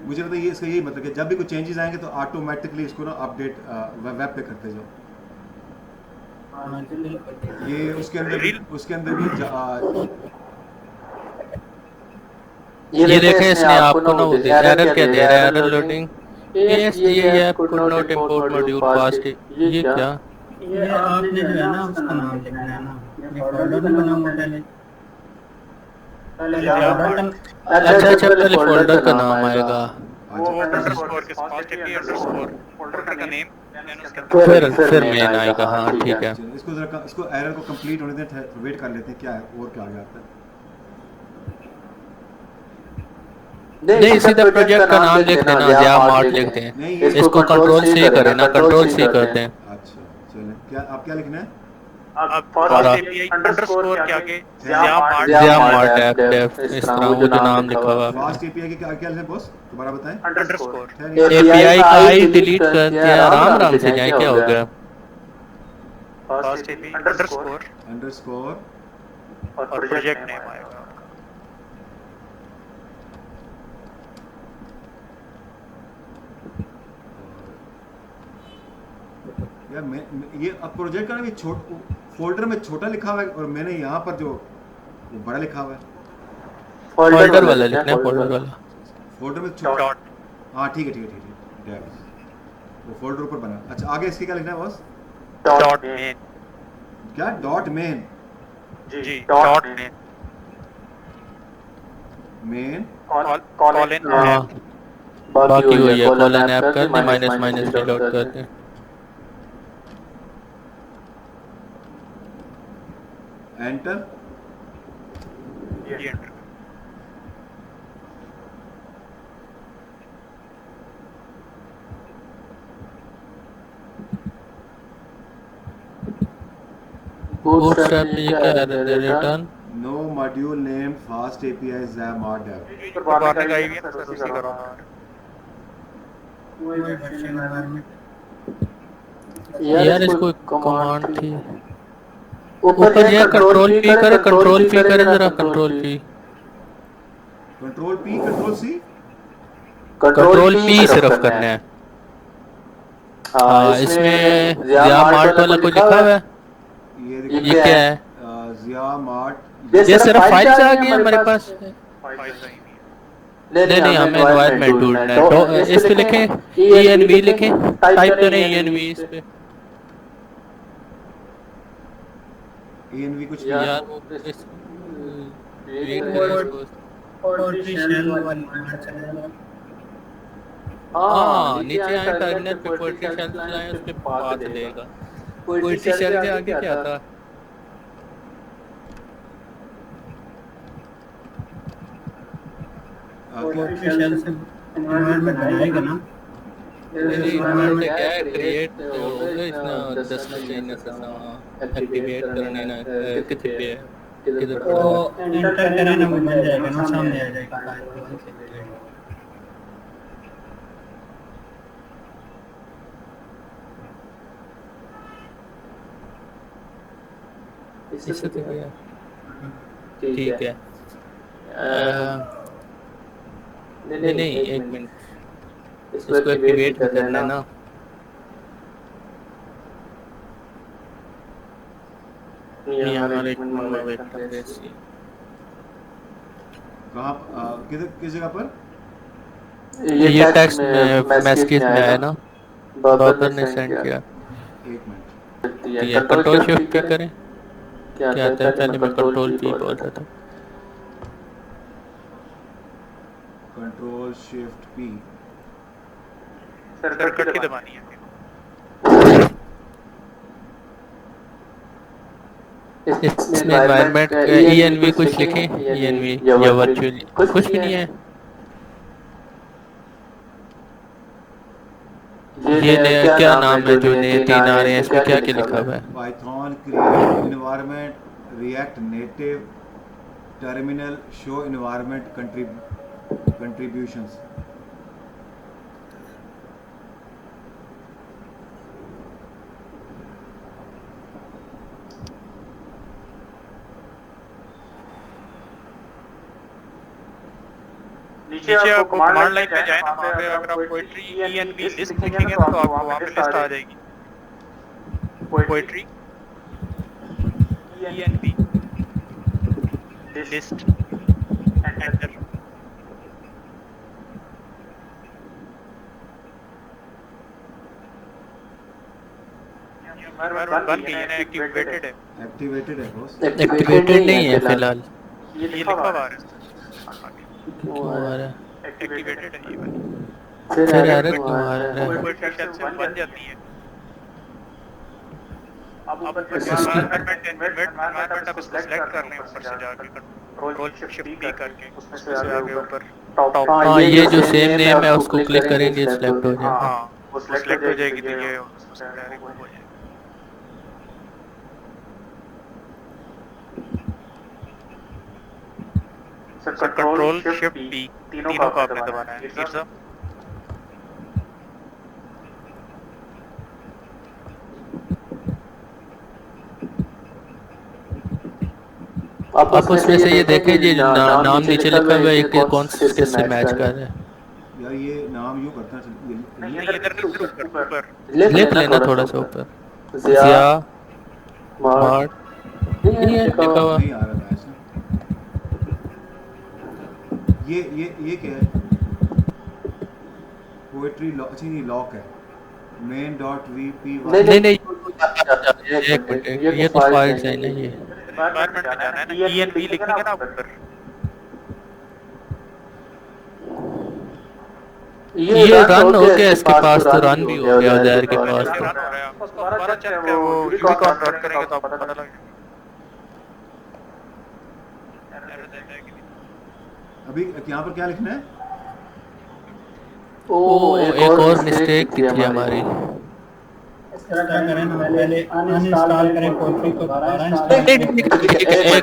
मुझे लगता है ये इसका यही मतलब है, जब भी कुछ चेंजेस आएंगे तो ऑटोमेटिकली इसको ना अपडेट वेब पे करते जाओ। ये उसके अंदर भी ये देखें इसने आपको ना वो एरर क्या दे रहा है, एरर लोडिंग यस ये app could not import module fast. ये क्या? ये आपने जो है ना उसका नाम लिखना है ना, ये फोल्डर में बना मॉडल है। अच्छा पहले फोल्डर का नाम आएगा, वो अंडरस्कोर के फास्ट एपीआई अंडरस्कोर फोल्डर का नेम, देन उसके अंदर फिर मेन आएगा। हाँ ठीक है। इसको एरर को कंप्लीट होने दें, वेट कर लेते हैं क्या है और क्या आ जाता है। नहीं सीधा प्रोजेक्ट का नाम लिख देना, या मार्ट लिख दें। इसको कंट्रोल सी करें ना, कंट्रोल सी कर दें। अच्छा चलें, क्या आप क्या लिखना है? अब फास्ट एपीआई अंडरस्कोर के आगे या मार्ट ऐप डेव इस तरह वो जो नाम लिखा हुआ है। फास्ट एपीआई के क्या लिखना है बॉस? दोबारा बताएं। अंडरस्कोर एपीआई का आई डिलीट कर दिया, राम से जाए क्या हो गया? फास्ट एपीआई अंडरस्कोर और प्रोजेक्ट नेम आएगा। यार मैं ये अब प्रोजेक्ट का ना फोल्डर में छोटा लिखा हुआ है और मैंने यहाँ पर जो वो बड़ा लिखा हुआ है। फोल्डर वाला लिखना है, फोल्डर वाला। फोल्डर में छोटा। डॉट हाँ ठीक है वो फोल्डर ऊपर बना। अच्छा आगे इसके क्या लिखना है बॉस? Dot main. क्या? Dot main? जी डॉट मेन कॉलन ऐप बाकी हुई है कॉलन ऐप कर दे, माइनस रीलोड कर दे। एंटर। ये एंटर। बूटस्ट्रैप में ये क्या है? Return no module name fast API ज़ैमार्ट ऐप। बाहर का ही है सर, उसी का रहा है। यार इसको कमांड थी ऊपर ये कंट्रोल पी करे जरा कंट्रोल पी सिर्फ करना है। हाँ इसमें ज़िया मार्ट वाला कुछ लिखा हुआ है, ये क्या है? ज़िया मार्ट ये सिर्फ फाइल से आ गया हमारे पास। नहीं हमें एनवायरनमेंट ढूंढना है। तो इस पे लिखें env लिखें, टाइप करें env इस पे। env कुछ यार वो हाँ नीचे आए टर्मिनल पे पोएट्री शेल चलाएं, उस पे पाथ देगा। पोएट्री शेल के आगे क्या था? पोएट्री शेल से एनवायरनमेंट बनाएगा ना मेरी इन्वायरमेंट क्या है क्रिएट हो गया इतना दसना चाहिए ना ससा एक्टिवेट करने ना कितने पे है किधर तो पड़ा है एंटर करें ना वो बन जाएगा ना सामने आ जाएगा फाइल वन से इससे तो क्या ठीक है नहीं एक मिनट इसको एक्टिवेट भी करना है ना यार एक मिनट में वेट कर रहे सी कहाँ किस जगह पर? ये टेक्स्ट मैसेज में आया ना बाबर ने सेंड किया एक मिनट। ये कंट्रोल शिफ्ट क्या करें क्या आता है पहले मैं कंट्रोल पी बोल रहा था control shift P. Sir cut की दबानी है इसमें एनवायरनमेंट ENV कुछ लिखे ENV या वर्चुअली कुछ भी नहीं है ये नया क्या नाम है जो नए 3 आ रहे हैं इसमें क्या क्या लिखा हुआ है Python create environment react native terminal show environment contributions. नीचे आपको कमांड लाइन पे जाए ना वहाँ पे अगर आप पोएट्री ENV लिस्ट लिखेंगे ना तो आपको वहाँ पे लिस्ट आ जाएगी पोएट्री ENV लिस्ट एंटर बन गई है ना एक्टिवेटेड एक्टिवेटेड है बॉस। एक्टिवेटेड नहीं है फिलहाल ये लिखा हुआ है क्यों आ रहा है एक्टिवेटेड है ये वाली फिर एरर क्यों आ रहा है पोएट्री शेल से बन जाती है अब ऊपर इसकी- एनवायरनमेंट आप इसको सेलेक्ट कर लें ऊपर से जाके कंट्रोल शिफ्ट बी करके उसमें से आगे ऊपर टॉप हाँ ये जो सेम नेम है उसको क्लिक करेंगे सिलेक्ट हो जाएगा हाँ वो सेलेक्ट हो जाएगी तो ये उसमें से डायरेक्ट हो जाएगा सर कंट्रोल शिफ्ट बी तीनों का आपने दबाना है मीर साहब आप उसमें से ये देखें जी नाम नीचे लिखा हुआ है कि कौन किससे मैच कर रहा है यार ये नाम यूँ करता है नहीं इधर ऊपर लिख लेना थोड़ा सा ऊपर जिया मार्ट नहीं है लिखा हुआ नहीं आ रहा था ऐसा। ये क्या है? पोएट्री लॉक, अच्छा ये लॉक है main.vpy। नहीं एक मिनट ये तो फाइल्स है ना ये एनवायरनमेंट में जाना है ना ENV लिखेंगे ना ऊपर ये रन हो गया इसके पास तो रन भी हो गया उधर के पास तो रन हो रहा है उसको दोबारा चेक करें वो यूनिकॉर्न रन करेंगे तो आपको पता लगेगा एरर देता है कि नहीं अभी यहाँ पर क्या लिखना है? ओ एक और मिस्टेक की थी हमारी क्या करें ना पहले अनइंस्टॉल करें पोएट्री को दोबारा इंस्टॉल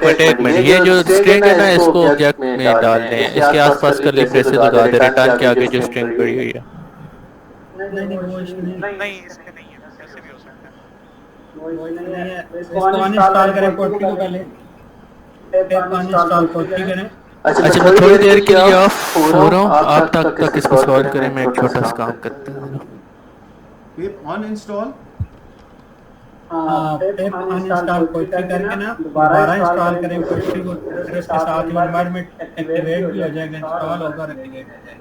करें एक मिनट ये जो स्ट्रिंग है ना इसको ऑब्जेक्ट में डाल दें इसके आसपास कर्ली ब्रेसेस लगा दें रिटर्न के आगे जो स्ट्रिंग पड़ी हुई है नहीं वो इसमें नहीं इसमें नहीं है ऐसे भी हो सकता है वो नहीं है इसको अनइंस्टॉल करें पोएट्री को पहले फिर अनइंस्टॉल पोएट्री करें अच्छा मैं थोड़ी देर के लिए ऑफ हो रहा हूँ आप तक इसको सॉल्व करें मैं एक छोटा सा काम करता हूँ पिप अनइंस्टॉल फिर अनइंस्टॉल पोएट्री करके ना दोबारा इंस्टॉल करें पोएट्री को फिर उसके साथ एनवायरनमेंट एक्टिवेट भी हो जाएगा इंस्टॉल होगा एक्टिवेट हो जाएगा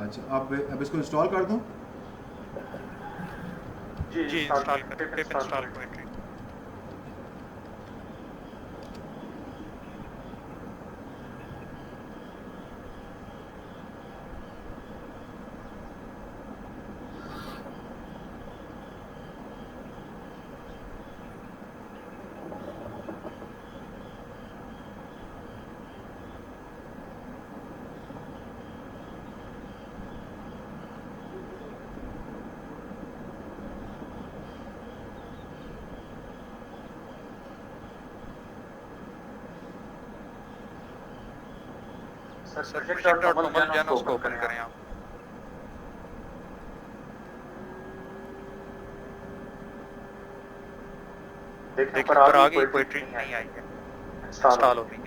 अच्छा अब इसको इंस्टॉल कर दूं? जी इंस्टॉल करें पिप इंस्टॉल पोएट्री सर project.कमल जो है ना उसको ओपन करें आप। देखिए ऊपर आ गई, पोएट्री नहीं आई है, इंस्टॉल हो गई है।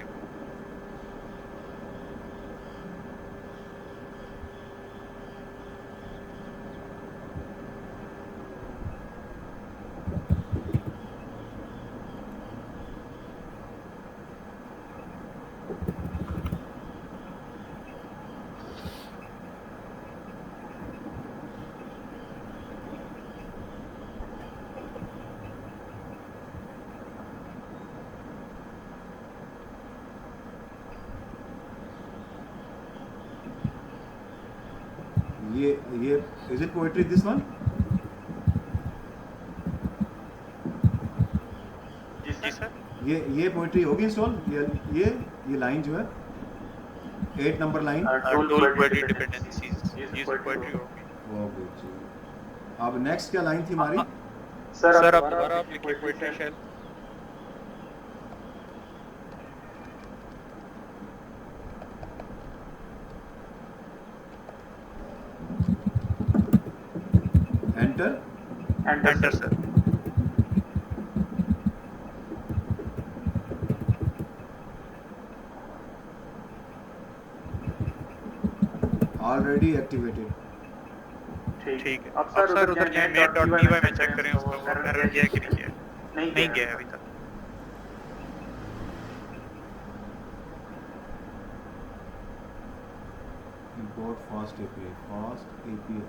ये is it poetry this one? जी सर। ये पोएट्री होगी इंस्टॉल? ये लाइन जो है 8 number line tool query dependencies ये पोएट्री होगी। ओके जी। अब नेक्स्ट क्या लाइन थी हमारी? सर अब दोबारा आप लिखिए poetry shell. Enter sir. Already activated. ठीक है। अब सर उधर जाए main.py में चेक करें उसमें वो एरर गया कि नहीं गया। नहीं गया है अभी तक। import fast API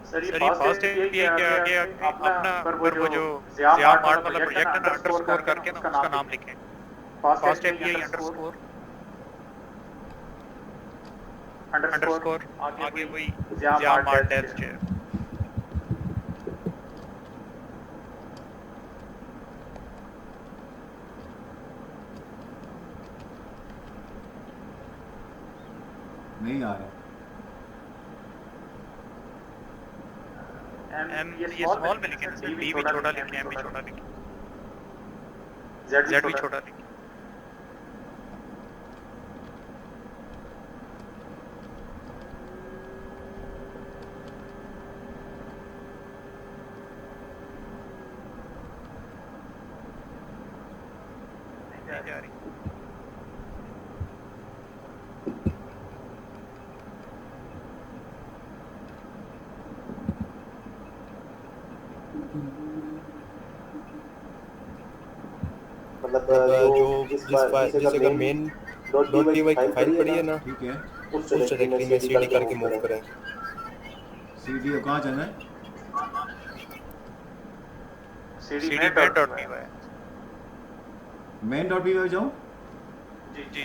सर ये फास्ट API के आगे अपना पर वो जो ज़िया मार्ट वाला प्रोजेक्ट है ना अंडरस्कोर करके ना उसका नाम लिखें। फास्ट API अंडरस्कोर आगे वही ज़िया मार्ट टेस्ट है। नहीं आ रहा। एम ये स्मॉल में लिखें, डी भी छोटा लिखें, एम भी छोटा लिखें, जेड भी छोटा लिखें। नहीं जा रही। मतलब जो जिस जगह मेन .py की फाइल पड़ी है ना ठीक है। उस डायरेक्टरी में cd करके मूव करें। CD कहाँ जाना है? cd main.py main.py जाऊँ? जी।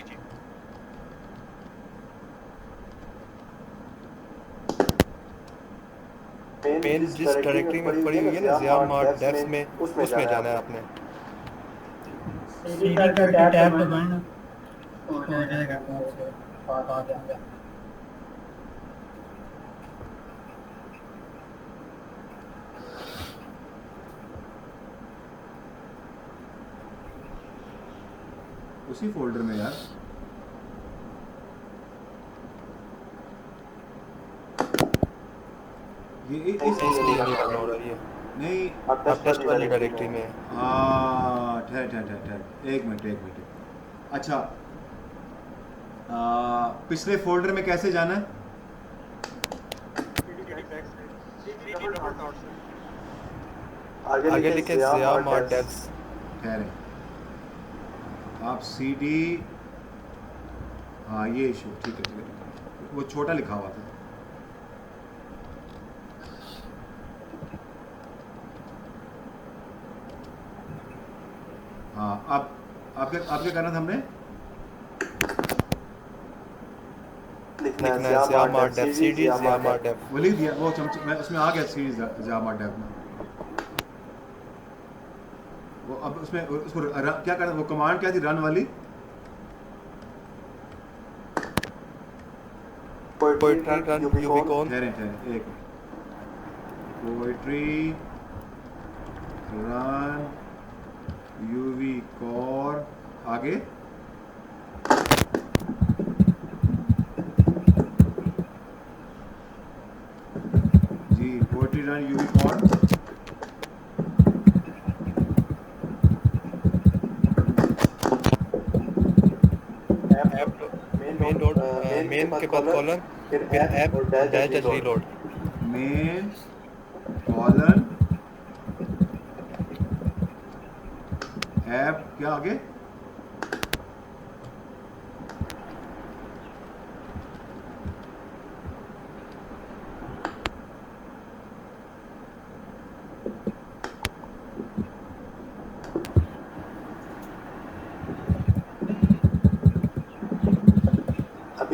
मेन जिस डायरेक्टरी में पड़ी हुई है ना ज़िया मार्ट डेव्स में उसमें जाना है आपने। सीडी करके टैब दबाना तो हो जाएगा कौन से आ जाएगा। उसी फोल्डर में यार। ये इसलिए नहीं रन हो रही है। नहीं आप टेस्ट वाली डायरेक्टरी में ठहर एक मिनट। अच्छा पिछले फोल्डर में कैसे जाना है? आगे लिखे ज़िया मार्ट डेव्स। ठहरे आप CD हाँ ये इशू ठीक है वो छोटा लिखा हुआ था। हाँ अब क्या करना था हमने? लिखना है Zia mart dev CD Zia mart dev. वो लिख दिया वो मैं उसमें आ गया CD ज़िया मार्ट डेव में। वो अब उसमें उसको क्या करना? वो कमांड क्या थी रन वाली? Poetry run यूबिकॉन। ठहरे एक पोएट्री रन यूवी कोर आगे run UV for मेन के बाद कॉलन फिर ऐप और dash dash reload main colon app क्या आगे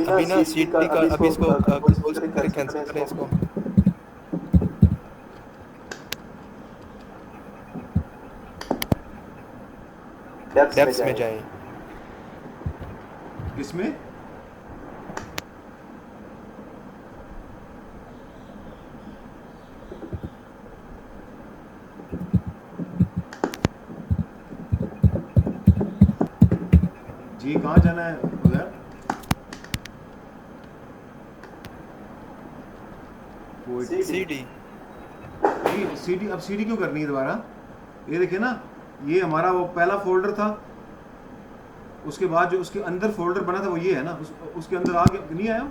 अभी ना सीट का अभी इसको कैंसिल करें इसको डेप्थ्स में जाएं किसमें जी कहाँ जाना है उधर सीडी सीडी अब सीडी क्यों करनी है दोबारा ये देखिए ना ये हमारा वो पहला फोल्डर था उसके बाद जो उसके अंदर फोल्डर बना था वो ये है ना उसके अंदर आगे नहीं आया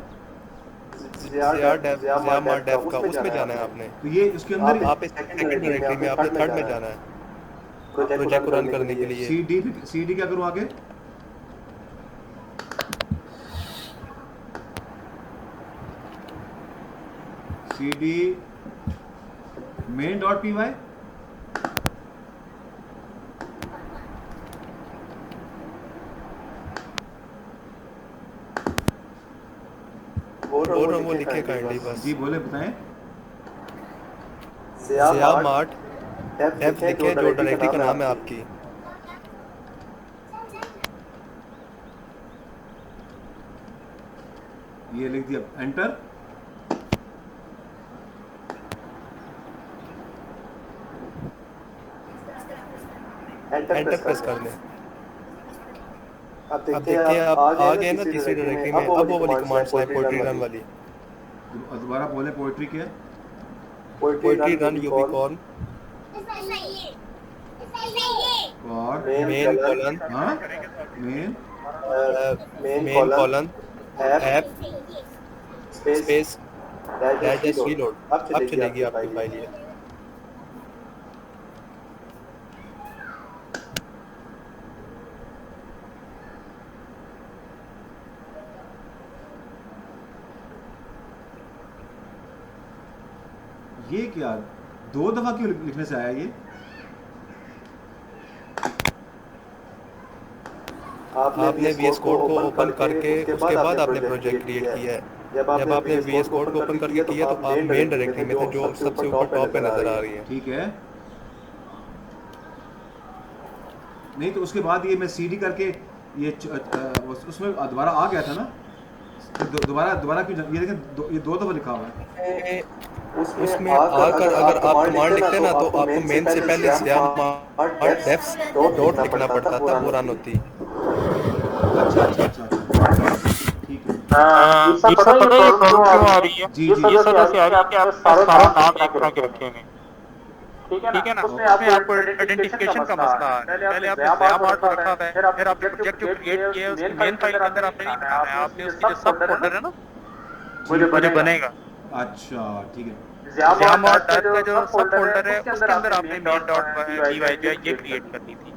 ज़ियामार डेफ का उसमें जाना है आपने तो ये उसके अंदर आप सेकंड डायरेक्टरी में आपने थर्ड में जाना है प्रोजेक्ट को रन करने के लिए सीडी क्या करूँ आगे cd main.py वो लिखे काइंडली बस जी बोले बताएं ज़ियामार्ट डेफ लिखे जो डायरेक्टरी का नाम है आपकी ये लिख दिया एंटर एंटर प्रेस कर लें अब देखिए आप आ गए ना तीसरी डायरेक्टरी में अब वो वाली कमांड है पोएट्री रन वाली दोबारा बोले पोएट्री क्या पोएट्री रन यूवी कॉल और मेन कॉलन हाँ main colon app space dash dash reload अब चलेगी आपकी फाइल ये ये क्या दो दफा क्यों लिखने से आया ये आपने VS कोड को ओपन करके उसके बाद आपने प्रोजेक्ट क्रिएट किया है जब आपने VS कोड को ओपन करके किया तो आप मेन डायरेक्टरी में थे जो सबसे ऊपर टॉप पे नजर आ रही है ठीक है नहीं तो उसके बाद ये मैं सीडी करके ये उसमें दोबारा आ गया था ना दोबारा क्यों ये देखें ये दो दफा लिखा हुआ है उसमें आकर अगर आप कमांड लिखते ना तो आपको मेन से पहले ज़ियामार डेफ्स डॉट लिखना पड़ता था वो रन होती अच्छा ठीक है ये सब पता है प्रॉब्लम क्यों आ रही है जी ये सब ऐसे आ रही है कि आप सारा नाम एक तरह के रखे हैं ठीक है ना उसमें आपको आइडेंटिफिकेशन का मसला है पहले आपने ज़ियामार को रखा है फिर आपने प्रोजेक्ट जो क्रिएट किया है उसकी मेन फाइल के अंदर आपने नहीं बनाना है आपने उसकी जो सब फोल्डर है ना वो जो बनेगा अच्छा ठीक है ज़ियामार टाइप का जो सब फोल्डर है उसके अंदर आपने main.py जो ये क्रिएट करनी थी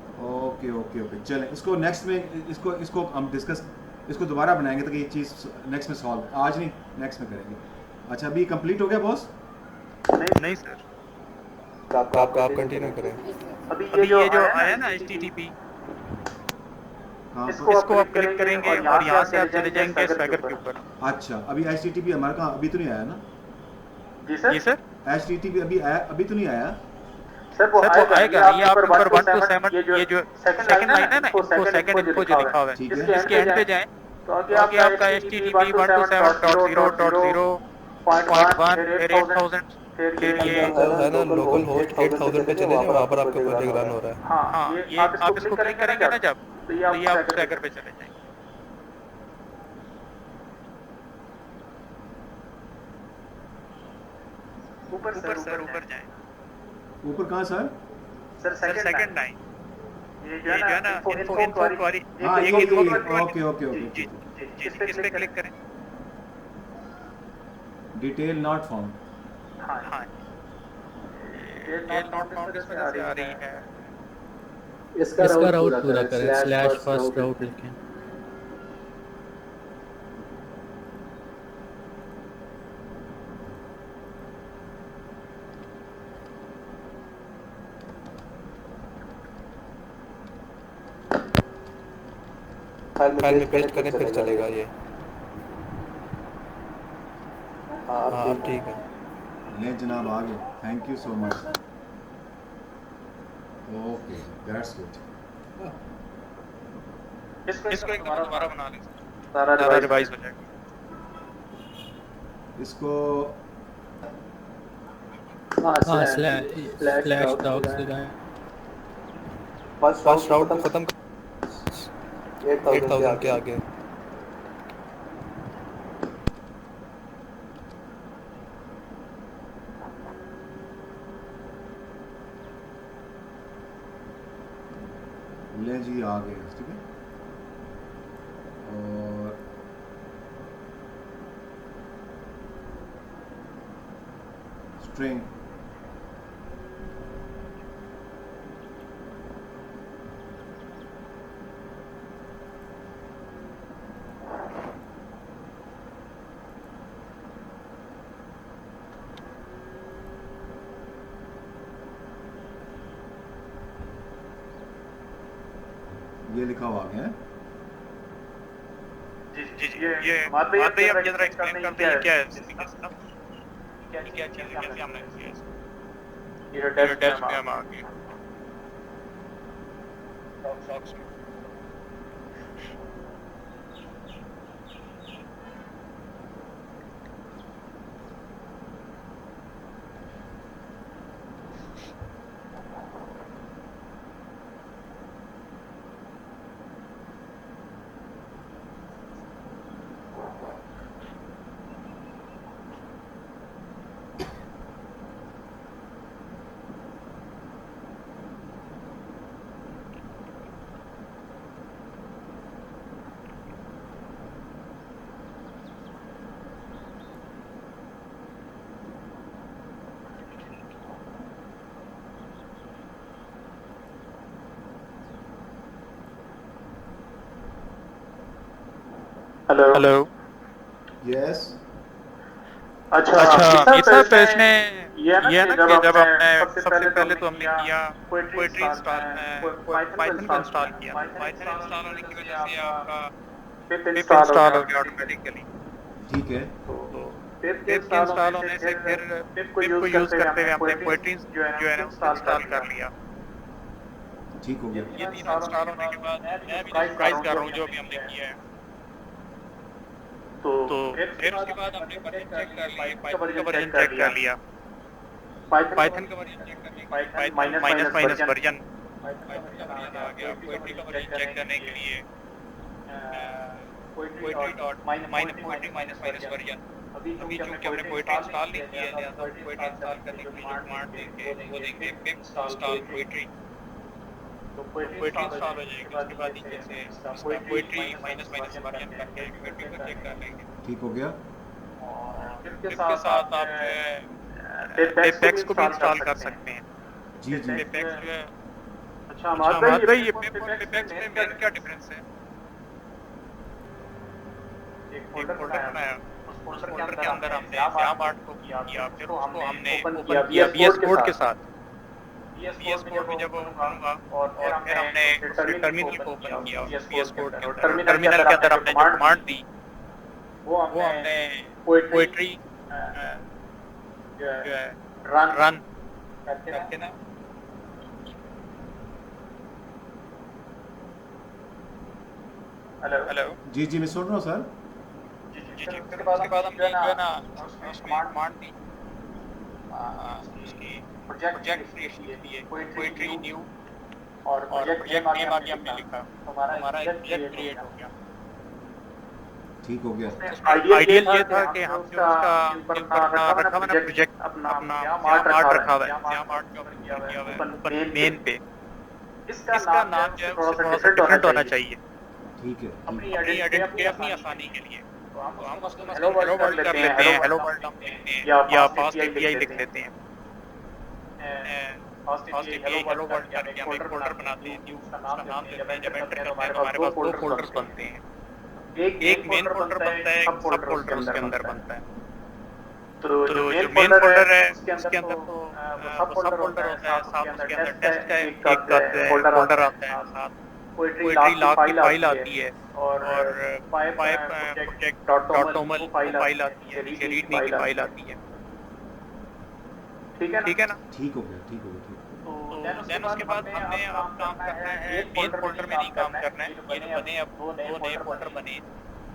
ओके चलें इसको नेक्स्ट में इसको हम डिस्कस इसको दोबारा बनाएंगे ताकि ये चीज़ नेक्स्ट में सॉल्व आज नहीं नेक्स्ट में करेंगे अच्छा अभी कंप्लीट हो गया बॉस नहीं सर आप कंटिन्यू करें अभी ये जो है ना HTTP इसको आप क्लिक करेंगे और यहाँ से आप चले जाएंगे स्वैगर के ऊपर अच्छा अभी HTTP हमारे कहाँ अभी तो नहीं आया ना जी सर HTTP अभी तो नहीं आया सर वो आएगा ये आप ऊपर 1 to 7 ये जो सेकंड लाइन है ना इसको सेकंड इनको जो लिखा हुआ है इसके एंड पे जाएं तो आगे आपका HTTP 127.0.0.1 फिर 8000 फिर ये है ना लोकल होस्ट 8000 पे चले जाओ वहाँ पर आपका प्रोजेक्ट रन हो रहा है हाँ ये आप इसको क्लिक करेंगे ना जब तो ये आप स्वैगर पे चले जाएंगे ऊपर सर ऊपर जाएं ऊपर कहाँ सर? सर सेकंड लाइन ये जो है ना इन्फो वाली हाँ एक ये इन्फो ओके ओके जी ओके। इस पे क्लिक करें। Detail not found. हाँ डिटेल नॉट फाउंड इस वजह से आ रही है। इसका राउट पूरा करें स्लैश फर्स्ट राउट लिखें। फाइल में पेस्ट करें फिर चलेगा ये। हाँ ठीक है। ले जनाब आ गए, thank you so much. Okay that's good. इसको एक दफा दोबारा बना लें सारा रिवाइज हो जाएगा। इसको हाँ स्लैश डॉक्स लगाएं। फर्स्ट राउट खत्म 8000 के आगे। ले जी आ गए, ठीक है। और स्ट्रिंग ये लिखा हुआ आ गया है। जी ये बात भी आप जरा एक्सप्लेन करते हैं क्या है क्या चीज़ कैसे हमने किया ये टेस्ट में हम आ गए डॉक्स में। हेलो यस अच्छा इतना तो इसने ये है ना कि जब हमने सबसे पहले तो हमने किया पोएट्री इंस्टॉल पाइथन को इंस्टॉल किया। पाइथन इंस्टॉल होने की वजह से आपका पिप इंस्टॉल हो गया ऑटोमेटिकली। ठीक है। तो पिप के इंस्टॉल होने से फिर पिप को यूज करते हुए हमने पोएट्री जो है ना इंस्टॉल कर लिया। ठीक हो गया। ये तीनों इंस्टॉल होने के बाद मैं भी ट्राई कर रहा हूँ जो भी हमने किया है। तो फिर उसके बाद हमने वर्जन चेक कर लिया, पाइथन का वर्जन चेक कर लिया। पाइथन का वर्जन चेक करने के लिए माइनस वर्जन पाइथन का वर्जन आ गया। पोएट्री का वर्जन चेक करने के लिए poetry dot poetry minus version. अभी चूंकि हमने पोएट्री इंस्टॉल नहीं किया है तो पोएट्री इंस्टॉल करने के लिए जो कमांड देंगे वो देंगे पिप इंस्टॉल पोएट्री। तो पोएट्री इंस्टॉल हो जाएगी। उसके बाद नीचे से इसका पोएट्री माइनस वर्जन करके पोएट्री को चेक कर लेंगे। ठीक हो गया। इसके साथ आप पिपेक्स को भी इंस्टॉल कर सकते हैं। जी जी पिपेक्स जो है अच्छा हमारा ये पिप और पिपेक्स में मेन क्या डिफरेंस है? एक फोल्डर बनाया, उस फोल्डर के अंदर हमने जाम आर्ट को किया, फिर उसको हमने ओपन किया VS कोड के साथ। VS कोड में जब ओपन हुआ और फिर हमने टर्मिनल को ओपन किया VS कोड के अंदर। टर्मिनल के अंदर हमने जो कमांड दी वो हमने पोएट्री जो है रन करके ना हेलो जी जी मैं सुन रहा हूँ सर। जी उसके बाद हम जो है ना कमांड दी उसकी प्रोजेक्ट क्रिएशन के लिए पोएट्री न्यू और प्रोजेक्ट नेम आगे हमने लिखा। हमारा प्रोजेक्ट क्रिएट हो गया। ठीक हो गया। आइडियल ये था कि हमने उसका ऊपर रखा हुआ ना प्रोजेक्ट अपना मार्ट रखा हुआ है, यहाँ मार्ट का ऊपर किया हुआ है ऊपर मेन पे। इसका नाम जो है उससे थोड़ा सा डिफरेंट होना चाहिए ठीक है, अपनी आइडेंटिटी अपनी आसानी के लिए। तो हम उसको हेलो वर्ल्ड कर लेते हैं, हेलो वर्ल्ड हम लिखते हैं या फास्ट एपीआई लिख लेते हैं। फास्ट एपीआई हेलो वर्ल्ड करके हम एक फोल्डर बनाते हैं, उसका नाम देते हैं। जब एंटर करते हैं तो हमारे पास दो फोल्डर्स बनते हैं, एक मेन फोल्डर बनता है, एक सब फोल्डर उसके अंदर बनता है। तो जो मेन फोल्डर है उसके अंदर तो सब फोल्डर होता है, साथ उसके अंदर टेस्ट का एक फोल्डर आता है, साथ पोएट्री लॉग की फाइल आती है और पाइप प्रोजेक्ट .toml फाइल आती है, नीचे रीडमी की फाइल आती है। ठीक है ना? ठीक हो गया, ठीक हो गया, ठीक। तो देन उसके बाद हमने अब काम करना है मेन फोल्डर में नहीं काम करना है। ये जो बने अब दो नए फोल्डर बने,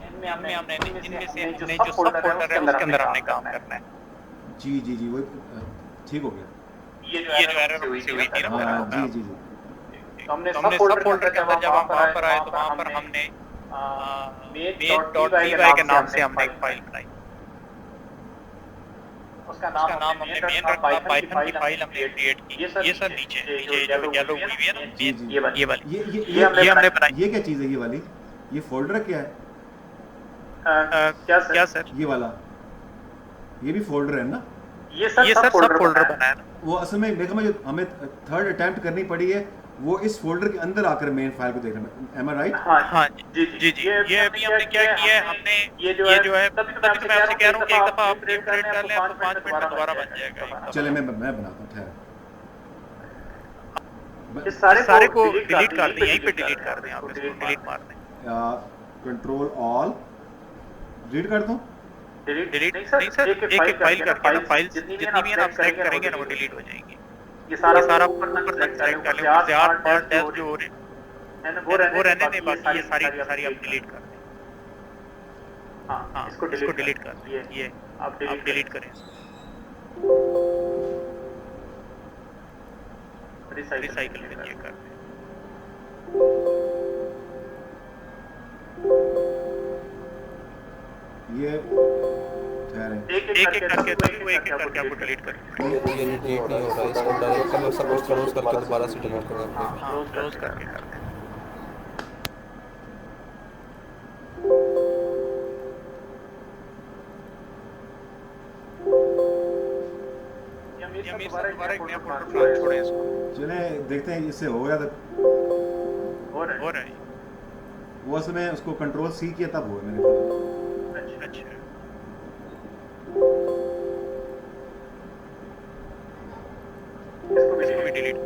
इनमें हमने इनमें से हमने जो सब फोल्डर है उसके अंदर हमने काम करना है। जी जी जी, वो ठीक हो गया। ये जो एरर हुई थी ना, हाँ जी जी जी। हमने सब फोल्डर के अंदर जब हम वहाँ पर आए तो वहाँ पर हमने main.py के नाम से हमने एक फाइल बनाई। उसका नाम हमने मेन रखा, पाइथन की फाइल हमने क्रिएट की। ये सर नीचे जो येलो हुई है ना, ये वाली ये हमने बनाई। ये क्या चीज़ है ये वाली? ये फोल्डर क्या है? क्या सर? ये वाला, ये भी फोल्डर है ना? ये सर सब फोल्डर बनाया ना। वो असल में देखो, मैं जो हमें थर्ड अटेम्प्ट करनी पड़ी है वो इस फोल्डर के अंदर आकर मेन फाइल को देखना है। एम आई राइट? हाँ जी। ये अभी हमने क्या किया है, हमने ये जो है तभी तो मैं आपसे कह रहा हूँ कि एक दफा आप क्रिएट कर लें तो 5 मिनट में दोबारा बन जाएगा। चले मैं बनाता हूँ, ठहर। इस सारे को डिलीट कर दें, यहीं पे डिलीट कर दें, आप इसको डिलीट मार दें। कंट्रोल ऑल डिलीट कर दूँ? डिलीट नहीं सर, एक फाइल करके ना, फाइल जितनी भी है ना आप सेलेक्ट करेंगे ना वो डिलीट हो जाएंगी। ये सारा ऊपर तक सेलेक्ट कर लें, उससे 8 पार्ट टेस्ट जो हो रहे हैं वो रहने दें, बाकी ये सारी आप डिलीट कर दें। हाँ, इसको डिलीट कर दें, ये आप डिलीट करें। रिसाइकल में ये कर दें। ये एक करके तो एक करके आपको डिलीट करें। ये डिलीट नहीं हो रहा है, इसको डायरेक्टली सब कुछ क्लोज करके दोबारा से डिलीट करना है। हाँ, क्लोज करके कर दें। हम दोबारा एक नया फोल्डर छोड़ें इसको। चले देखते हैं इससे हो गया तो। हो रहा है। वो असल में उसको कंट्रोल सी किया तब हुआ मेरे को। अच्छा। इसको भी डिलीट।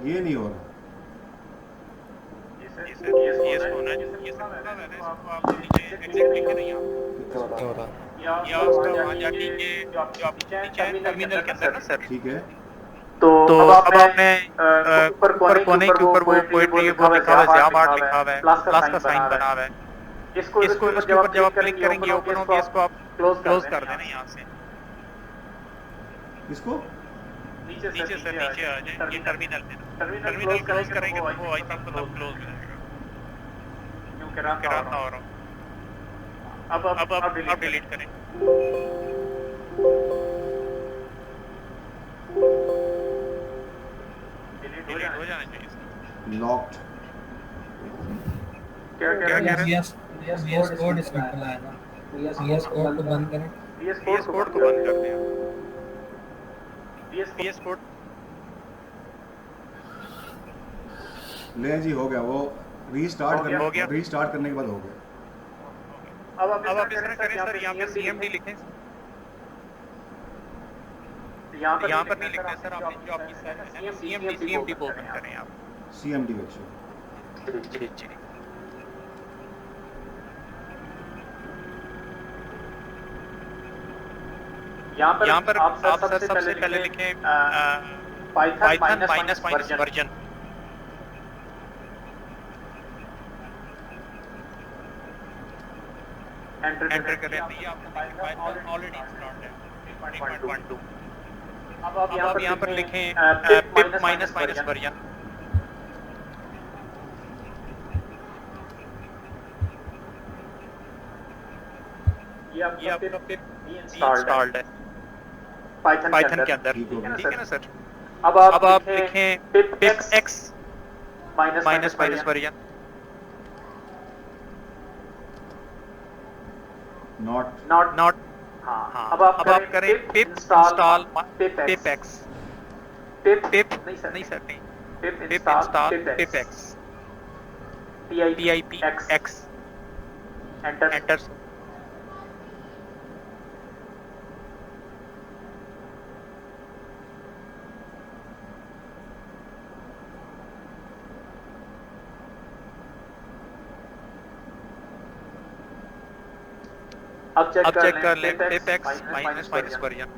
ये नहीं हो रहा। ये होना चाहिए। ये सब होना है ना, इसको आप नीचे एग्जिट लिख के नहीं आप क्या हो रहा है? या उसका वहाँ जाके जो आप नीचे टर्मिनल के अंदर ना सर, ठीक है। तो अब आपने ऊपर कोने के ऊपर वो पोएट्री वो लिखा हुआ है, जाम आर्ट लिखा हुआ है, प्लस का साइन बना हुआ है। इसको इसके ऊपर जब आप क्लिक करेंगे ओपन होगी, इसको आप क्लोज कर देना यहाँ से। इसको नीचे से नीचे आ जाए, ये टर्मिनल में टर्मिनल क्लोज करेंगे तो वो आई थिंक मतलब क्लोज हो जाएगा। क्यों कराता हो रहा हूँ। अब आप डिलीट करें। डिलीट हो जाना चाहिए। लॉक्ड। क्या कह रहे हैं? VS कोड इसमें खुला है ना, VS कोड को बंद करें। VS कोड को बंद कर दें। VS कोड ले जी, हो गया वो। रीस्टार्ट हो गया। रीस्टार्ट करने के बाद हो गया। अब आप इस तरह करें सर, यहाँ पे CMD लिखें। यहाँ पर नहीं लिखना सर, आपने जो आपकी साइट है ना CMD को ओपन करें आप। CMD अच्छा। जी। यहाँ पर आप सर सबसे पहले लिखें पाइथन माइनस वर्जन। एंटर करें तो ये आपको पाइथन ऑलरेडी इंस्टॉल्ड है 3.12। अब आप यहाँ पर लिखें पिप माइनस वर्जन। ये आपका फिर इंस्टॉल्ड है पाइथन के अंदर, ठीक है ना सर? अब अब आप आप लिखें लिखें pip pip x x minus version not not. हाँ हाँ, अब आप करें pip pip install install pip pip x x pip pip नहीं सर नहीं सर नहीं pip pip install install pip pip x x pip pip x x enter enter। अब अब चेक कर लें pip pip x x minus version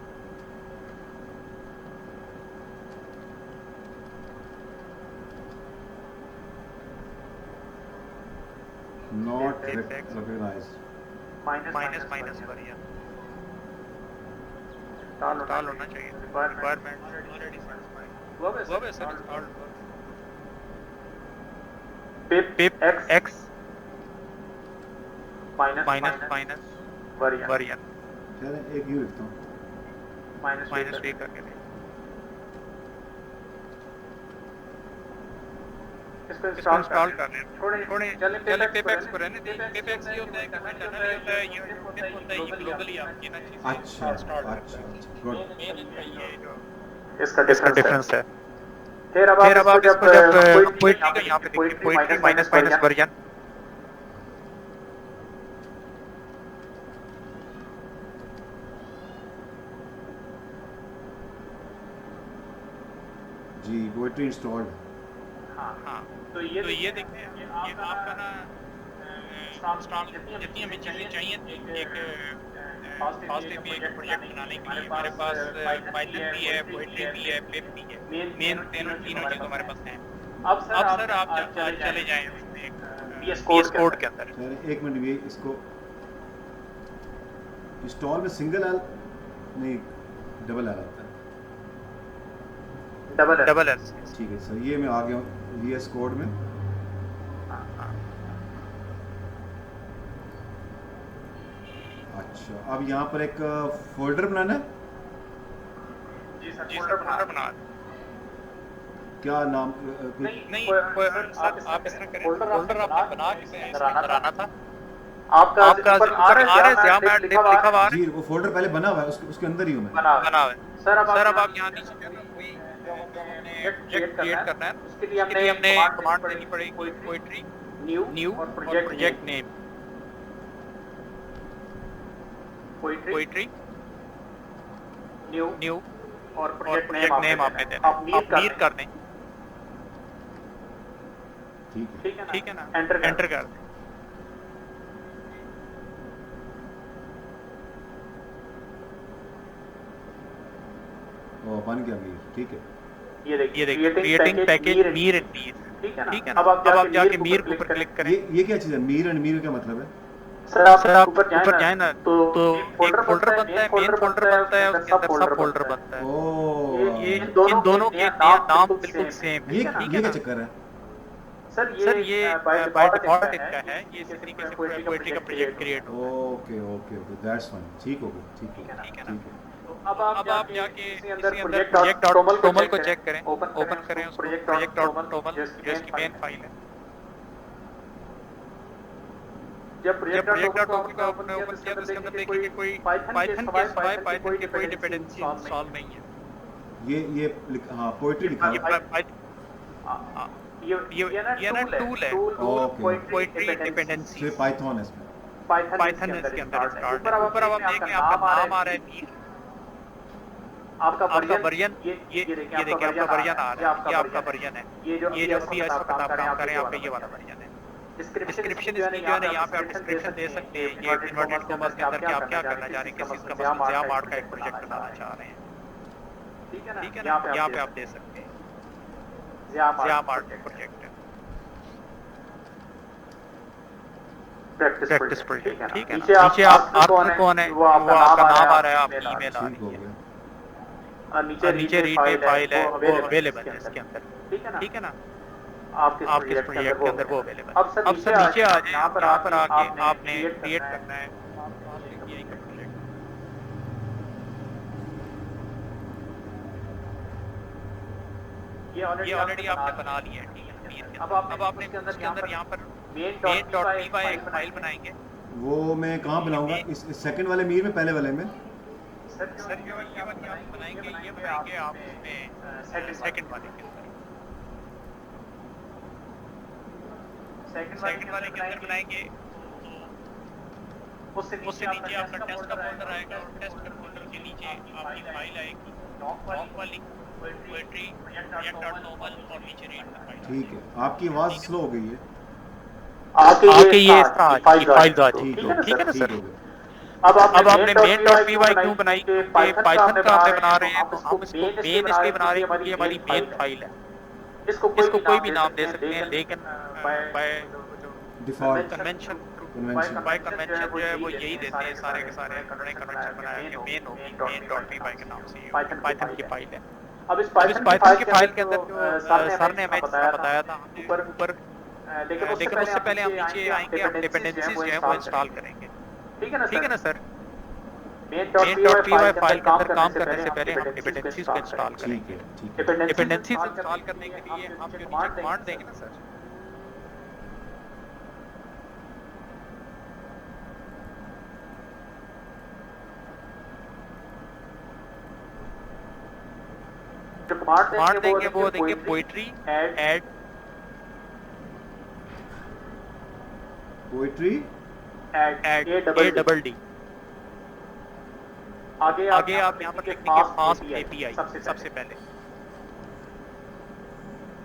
not Pip x recognised minus version install होना चाहिए। Requirement already satisfied हुआ है sir, installed pip pip x minus version चलें एक यू लिखता हूँ माइनस माइनस v करके दें। इसको इसको इंस्टॉल कर लें। थोड़े चले चले pip x को रहने दें। pip x ये होता है कि इंटरनल होता है, ये pip होता है, ये ग्लोबली आपकी ना चीजें अच्छा इंस्टॉल अच्छा गुड मेन इनका ये जो इसका डिफरेंस है। फिर अब फिर अब आप इसको जब पोइट्री पोइट्री का यहाँ पे देखिए, पोइट्री माइनस वर्जन जी पोएट्री इंस्टॉल्ड हाँ, तो ये देखते हैं ये आपका ना स्ट्रॉन्ग जितनी हमें चीज़ें चाहिए एक फास्ट एपीआई का प्रोजेक्ट बनाने के लिए हमारे पास पाइथन भी है, पोएट्री भी है, पिप भी है। मेन तीनों चीज़ हमारे पास हैं। अब सर आप चले जाएं VS कोड के अंदर। चलिए एक मिनट ये इसको इंस्टॉल में सिंगल एल नहीं डबल एल आता है डबल एल ठीक है सर ये मैं आ गया हूँ VS कोड में अच्छा अब यहाँ पर एक फोल्डर बनाना है जी सर फोल्डर बना क्या नाम नहीं सर आप इस तरह करें फोल्डर आपने बना के अंदर आना था आपका ऊपर RS लिखा हुआ जी वो फोल्डर पहले बना हुआ है उसके अंदर ही हूँ मैं बना हुआ है। सर अब आप यहाँ नीचे कोई प्रोजेक्ट क्रिएट करना है उसके लिए हमने कमांड देनी पड़ेगी पोएट्री न्यू और प्रोजेक्ट नेम पोएट्री न्यू और प्रोजेक्ट नेम आपने देना आप नीड कर दें ठीक है ना एंटर कर दें। ओ बन गया मीर ठीक है ये देखिए creating package Mir and Mir ठीक है ना अब आप जाके मीर के ऊपर क्लिक करें। ये क्या चीज़ है मीर एंड मीर क्या मतलब है सर आप ऊपर जाए ना तो एक फोल्डर बनता है, मेन फोल्डर बनता है, उसके अंदर सब फोल्डर बनता है। ओ ये इन दोनों के नाम बिल्कुल सेम है। ये क्या चक्कर है सर ये बाय डिफॉल्ट इनका है, ये इस तरीके से पोएट्री का प्रोजेक्ट क्रिएट हो। Okay okay okay that's fine ठीक हो गया ठीक है अब आप जाके इसके अंदर project.toml को चेक करें, ओपन करें उसको project.toml जो इसकी मेन फाइल है। जब project.toml का ओपन किया तो उसके अंदर देखिए कोई पाइथन के सिवाय पाइथन की कोई डिपेंडेंसी इंस्टॉल नहीं है। ये हाँ पोएट्री लिखा है ये ना टूल है पोएट्री डिपेंडेंसी सिर्फ पाइथन है इसमें पाइथन इसके अंदर स्टार्ट है। ऊपर अब आप देखें आपका नाम आ रहा है मीर, आपका वर्जन ये देखिए आपका वर्जन आ रहा है, ये आपका वर्जन है। ये जो अभी इस वक्त आप काम कर रहे हैं आपका ये वाला वर्जन है। डिस्क्रिप्शन इसकी जो है ना यहाँ पे आप डिस्क्रिप्शन दे सकते हैं। ये इन्वर्टेड कॉमर्स के अंदर आप क्या करना चाह रहे हैं, किस चीज़ का मतलब ज़िया मार्ट का एक प्रोजेक्ट बनाना चाह रहे हैं, ठीक है ना। यहाँ पे आप दे सकते हैं ज़िया मार्ट प्रोजेक्ट है, प्रैक्टिस प्रोजेक्ट, ठीक है ना। नीचे आप कौन है वो आपका नाम आ रहा है, आपकी ईमेल आ रही है, और नीचे रीड फाइल है वो अवेलेबल है इसके अंदर, ठीक है ना। आप किस प्रोजेक्ट के अंदर वो अवेलेबल। अब सर नीचे आ जाए, यहाँ पर आके आपने क्रिएट करना है ये ऑलरेडी आपने बना लिया है, ठीक है। अब आपने उसके अंदर यहाँ पर main.py एक फाइल बनाएंगे। वो मैं कहाँ बनाऊंगा? इस सेकंड वाले मीर में, पहले वाले में? सर ये वाली आप बनाएंगे आप उसमें सेकंड वाले के अंदर, सेकंड वाले के अंदर बनाएंगे। उससे नीचे आपका टेस्ट का फोल्डर आएगा और टेस्ट का फोल्डर के नीचे आपकी फाइल आएगी डॉक वाली पोएट्री react.normal और नीचे रीड का फाइल। ठीक है, आपकी आवाज़ स्लो हो गई है। आके ये फाइल आ ठीक ठीक है ना सर। हो गया। अब आपने main.py क्यों बनाई? क्योंकि पाइथन का हमने बना रहे हैं, तो हम इसको मेन इसलिए बना रहे हैं क्योंकि हमारी मेन फाइल है। इसको कोई भी नाम दे सकते हैं, लेकिन by default convention convention. Bye convention जो है वो यही देते हैं, सारे के सारे कन्वेंशन बनाया कि मेन होगी main.py के नाम से ये पाइथन की फाइल है। अब इस पाइथन की फाइल के अंदर जो सर ने हमें बताया था, हमने ऊपर लेकिन उससे पहले हम नीचे आएंगे, हम डिपेंडेंसीज जो है वो इंस्टॉल करेंगे। ठीक है ना सर। main.py फाइल के अंदर काम करने से पहले हम डिपेंडेंसीज को इंस्टॉल करेंगे। ठीक है। डिपेंडेंसीज इंस्टॉल करने के लिए हम जो नीचे कमांड देंगे ना सर, जो कमांड देंगे वो देंगे पोएट्री ऐड पोएट्री ADD। आगे आप यहाँ पर लिखेंगे फास्ट API सबसे पहले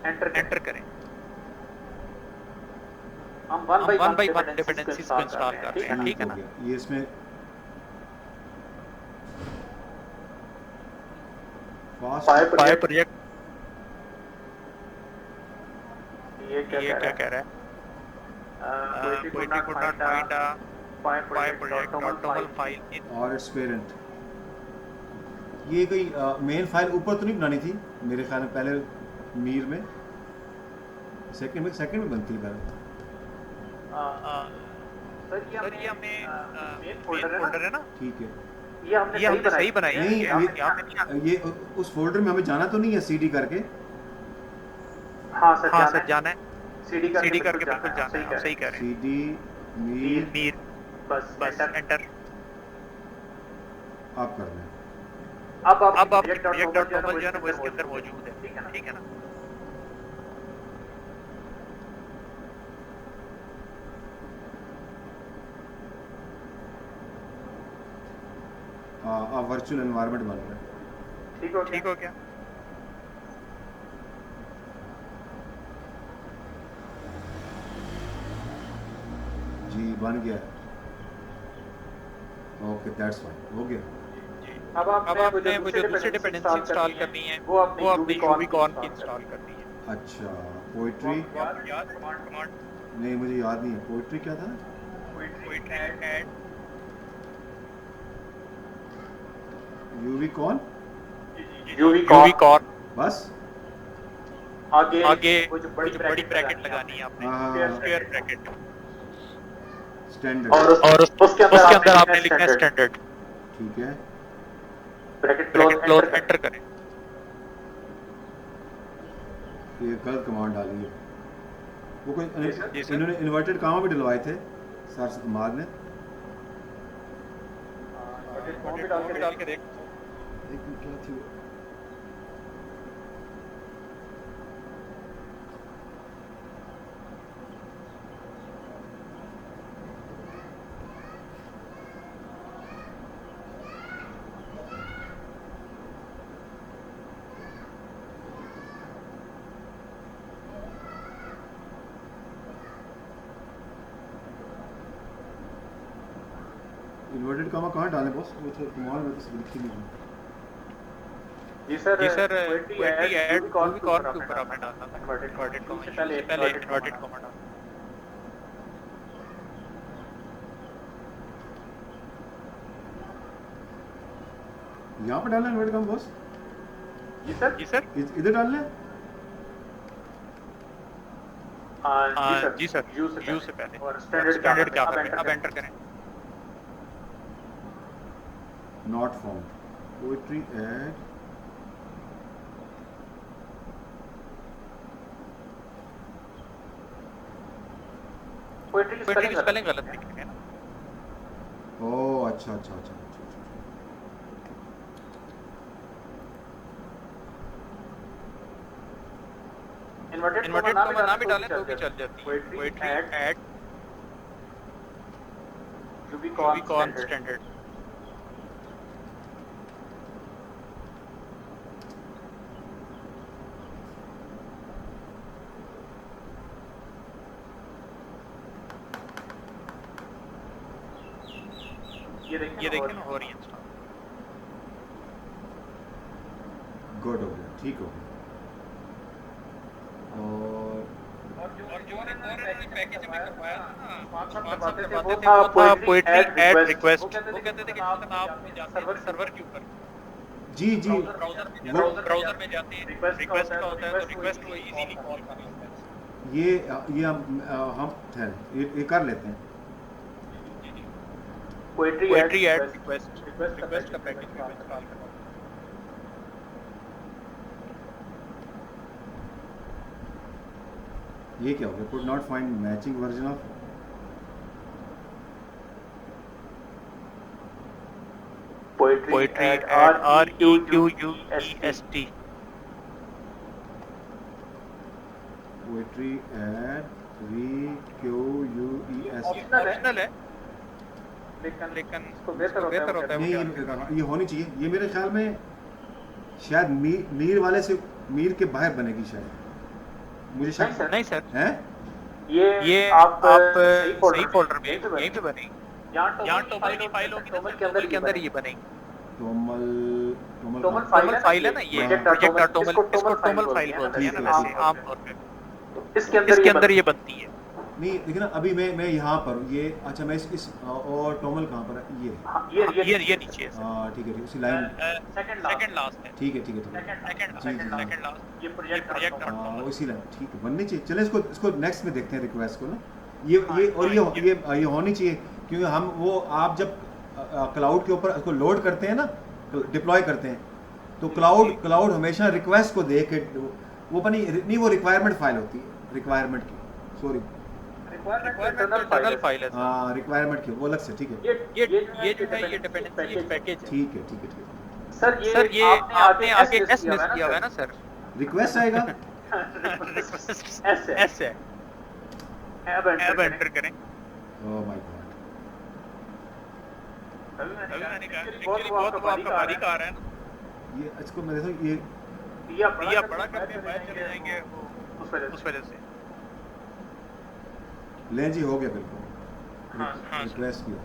एंटर करें। हम वन बाय वन डिपेंडेंसीज को इंस्टॉल कर रहे हैं, ठीक है ना। ये इसमें फायर प्रोजेक्ट ये क्या कह रहा है? poetry could not find a fire project.toml file in और इट्स पेरेंट। ये कोई मेन फाइल ऊपर तो नहीं बनानी थी मेरे ख्याल में, पहले मीर में सेकंड में बनती है पहले। सर ये हमने मेन फोल्डर है ना, ठीक है। ये हमने सही बनाई है। नहीं, ये उस फोल्डर में हमें जाना तो नहीं है सीडी करके? हाँ सर जाना है, सीडी करके बिल्कुल जाना है, आप सही कह रहे हैं। सीडी मीर बस एंटर। आप कर लें। अब आप react.normal जो है ना वो इसके अंदर मौजूद है, ठीक है ना। आप वर्चुअल एनवायरनमेंट बन रहे हैं। ठीक हो क्या? जी बन गया। ओके दैट्स फाइन, हो गया। अब आपने वो जो दूसरी डिपेंडेंसी इंस्टॉल करनी है वो अपनी यूनिकॉर्न की इंस्टॉल करनी है। अच्छा, पोएट्री कमांड नहीं, मुझे याद नहीं है। पोएट्री क्या था? पोएट्री ऐड यूनिकॉर्न बस आगे वो जो बड़ी ब्रैकेट लगानी है आपने, स्क्वायर ब्रैकेट, स्टैंडर्ड, और उसके अंदर आपने लिखना है स्टैंडर्ड। ठीक है। ब्रैकेट क्लोज एंटर करें। ये गलत कमांड डाली है। वो कोई जी सर। इन्होंने इन्वर्टेड कामा भी डलवाए थे सर कुमार ने। डाल के देख। एक मिनट, क्या थी वो? इन्वर्टेड कामा कहाँ डालें बॉस? वो तो कुमार में तो लिखी नहीं है। जी सर पोएट्री ऐड यूनिकॉर्न के ऊपर आपने डालना था इन्वर्टेड कॉमा से पहले इन्वर्टेड कॉमा डालना। यहाँ पे डालना इन्वर्टेड कामा बॉस? जी सर इधर डालना है? जी सर यू से पहले और स्टैंडर्ड क्या अब एंटर करें। Not found. Poetry add poetry की स्पेलिंग गलत लिखी है ना। ओह अच्छा अच्छा अच्छा अच्छा, अच्छा। इन्वर्टेड कॉमा ना भी डालें तो भी चल जाती है। Poetry at Rubicon standard. ये देखिए ना हो रही है इंस्टॉल। गुड हो गया, ठीक हो गया। और और जो इन्होंने पैकेज में करवाया था ना, उस्मान साहब करवाते थे, वो था पोएट्री ऐड रिक्वेस्ट। वो कहते थे कि आप जाते हैं सर्वर के ऊपर, जी जी ब्राउज़र में जाते हैं, रिक्वेस्ट का होता है, तो रिक्वेस्ट को इजीली कॉल कर लेते हैं। ये हम ठहर ये कर लेते हैं। पोएट्री ऐड रिक्वेस्ट का पैकेज में इंस्टॉल करवाते हैं। ये क्या हो गया? Could not find matching version of poetry add REQUEST। Poetry add REQUEST optional है, लेकिन इसको बेहतर होता है। नहीं, ये होनी चाहिए। ये मेरे ख्याल में शायद मीर वाले से मीर के बाहर बनेगी शायद, मुझे शायद नहीं सर, हैं ये आप सही फोल्डर में यहीं पे बनेगी। यहाँ टोमल की फाइल होगी ना, टोमल के अंदर ये बनेगी। टोमल फाइल है ना, ये प्रोजेक्ट.toml, इसको टोमल फाइल बोलते हैं ना वैसे आमतौर पे। इसके अंदर ये बनती है। नहीं देखिए ना, अभी मैं यहाँ पर हूँ, ये अच्छा मैं इस और टोमल कहाँ पर है? ये नीचे है। हाँ ठीक है, उसी लाइन सेकंड लास्ट है। ठीक है सेकंड लास्ट ये प्रोजेक्ट हाँ उसी लाइन ठीक है, बननी चाहिए। चले इसको नेक्स्ट में देखते हैं रिक्वेस्ट को ना। ये होनी चाहिए, क्योंकि हम वो आप जब क्लाउड के ऊपर इसको लोड करते हैं ना, डिप्लॉय करते हैं, तो क्लाउड हमेशा रिक्वेस्ट को देख के वो नहीं वो रिक्वायरमेंट फाइल होती है, रिक्वायरमेंट की, सॉरी इंटरनल फाइल है। हाँ रिक्वायरमेंट की वो अलग से, ठीक है। ये जो है ये डिपेंडेंसी पैकेज है। ठीक है सर ये आपने आगे एस मिस किया हुआ है ना सर, रिक्वेस्ट आएगा एस है। अब एंटर करें। ओह माय गॉड, अभी मैंने कहा एक्चुअली बहुत आपका बारीक आ रहा है ना, ये इसको मैं देखो ये ये बड़ा करके बाहर चले जाएंगे उस वजह से। ले जी हो गया बिल्कुल। हाँ, रिक्वेस्ट किया।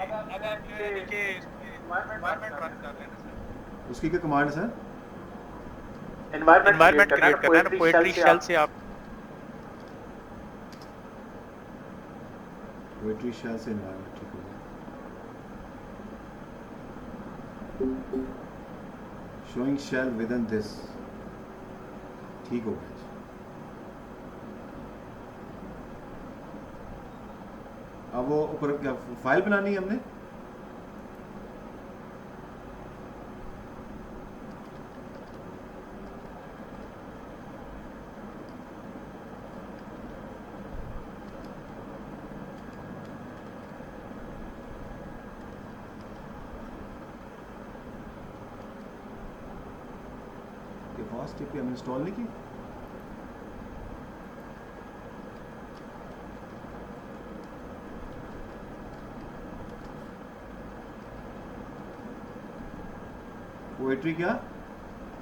अब आप जो है नीचे एनवायरनमेंट रन कर लेना सर। उसकी क्या कमांड है सर? एनवायरनमेंट क्रिएट करना है ना, पोएट्री शेल से आप पोएट्री शेल से एनवायरनमेंट, ठीक हो गया। Showing shell within this, ठीक हो गया। अब वो ऊपर क्या फाइल बनानी है हमने? फास्ट टिप हमने इंस्टॉल नहीं की। पोएट्री क्या?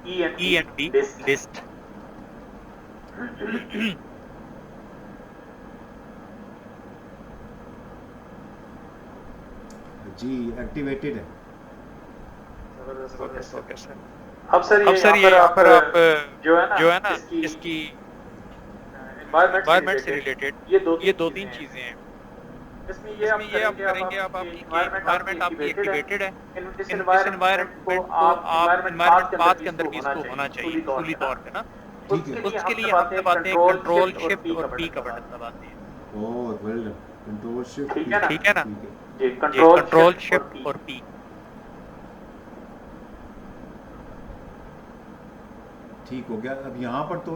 ENV list. जी एक्टिवेटेड है। Okay sir. अब सर ये यहाँ पर आप जो है ना इसकी एनवायरनमेंट से रिलेटेड ये दो तीन चीजें हैं। इसमें ये आप करेंगे, अब आपकी एनवायरनमेंट आपकी एक्टिवेटेड है, इस एनवायरनमेंट को आप एनवायरनमेंट पाथ के अंदर भी इसको होना चाहिए फुली तौर पे ना। उसके लिए हम दबाते हैं कंट्रोल शिफ्ट और पी का बटन दबाते हैं। ओह वेल डन, कंट्रोल शिफ्ट, ठीक है ना जी, कंट्रोल शिफ्ट और पी। ठीक हो गया। अब यहाँ पर तो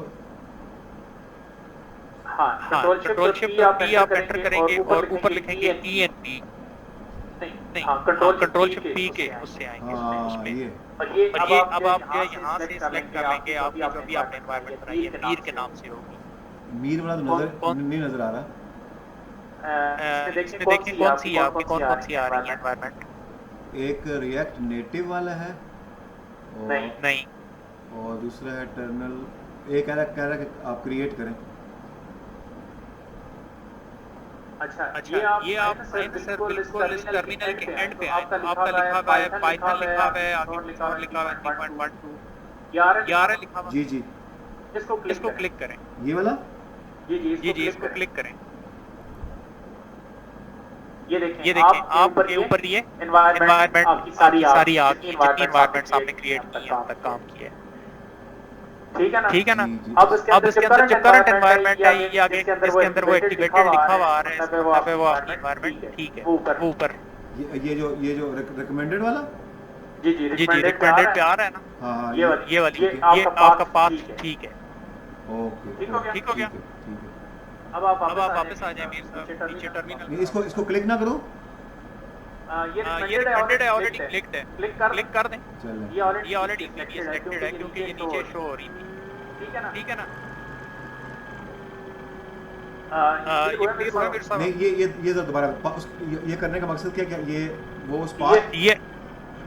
हाँ, कंट्रोल शिफ्ट पी आप एंटर करेंगे और ऊपर लिखेंगे ENP। नहीं, कंट्रोल शिफ्ट पी के उससे आएंगे हाँ उसमें। ये और ये अब आप जो है यहाँ से सिलेक्ट कर लेंगे आपकी जो भी आपने एनवायरनमेंट बनाई है मीर के नाम से होगी। मीर वाला तो नहीं नजर आ रहा। इसमें देखिए कौन सी है आपकी, कौन सी आ रही है एनवायरनमेंट। एक रिएक्ट नेटिव वाला है और नहीं, और दूसरा है टर्नल। एक कह रहा कि आप क्रिएट करें। अच्छा ये आप सर बिल्कुल इस टर्मिनल के एंड पे आए, आपका लिखा हुआ है पाइथन लिखा हुआ है, आगे कुछ और लिखा हुआ है 3.12 11 लिखा हुआ है। जी इसको क्लिक करें। ये वाला जी इसको क्लिक करें। ये देखें आपके ऊपर ये एनवायरनमेंट आपकी सारी आपकी जितनी एनवायरनमेंट्स आपने क्रिएट की हैं अब तक काम किया है, ठीक है ना। अब इसके अंदर जो करंट एनवायरनमेंट है ये आगे इसके अंदर वो एक्टिवेटेड लिखा हुआ आ रहा है, इसका पे वो आपकी एनवायरनमेंट ठीक है वो ऊपर। ये जो रिकमेंडेड वाला जी रिकमेंडेड पे आ रहा है ना। हाँ ये वाली ये आपका पाथ ठीक है। ओके ठीक हो गया। अब आप वापस आ जाए मीर साहब नीचे टर्मिनल। इसको क्लिक ना करो। ये रिकमेंडेड है ऑलरेडी क्लिक्ड है, क्लिक कर दें। चलें। ये ऑलरेडी सिलेक्टेड है क्योंकि ये नीचे शो हो रही थी, ठीक है ना। ये क्लियर हुआ मीर साहब। नहीं ये दोबारा ये करने का मकसद क्या ये वो उस पाथ ये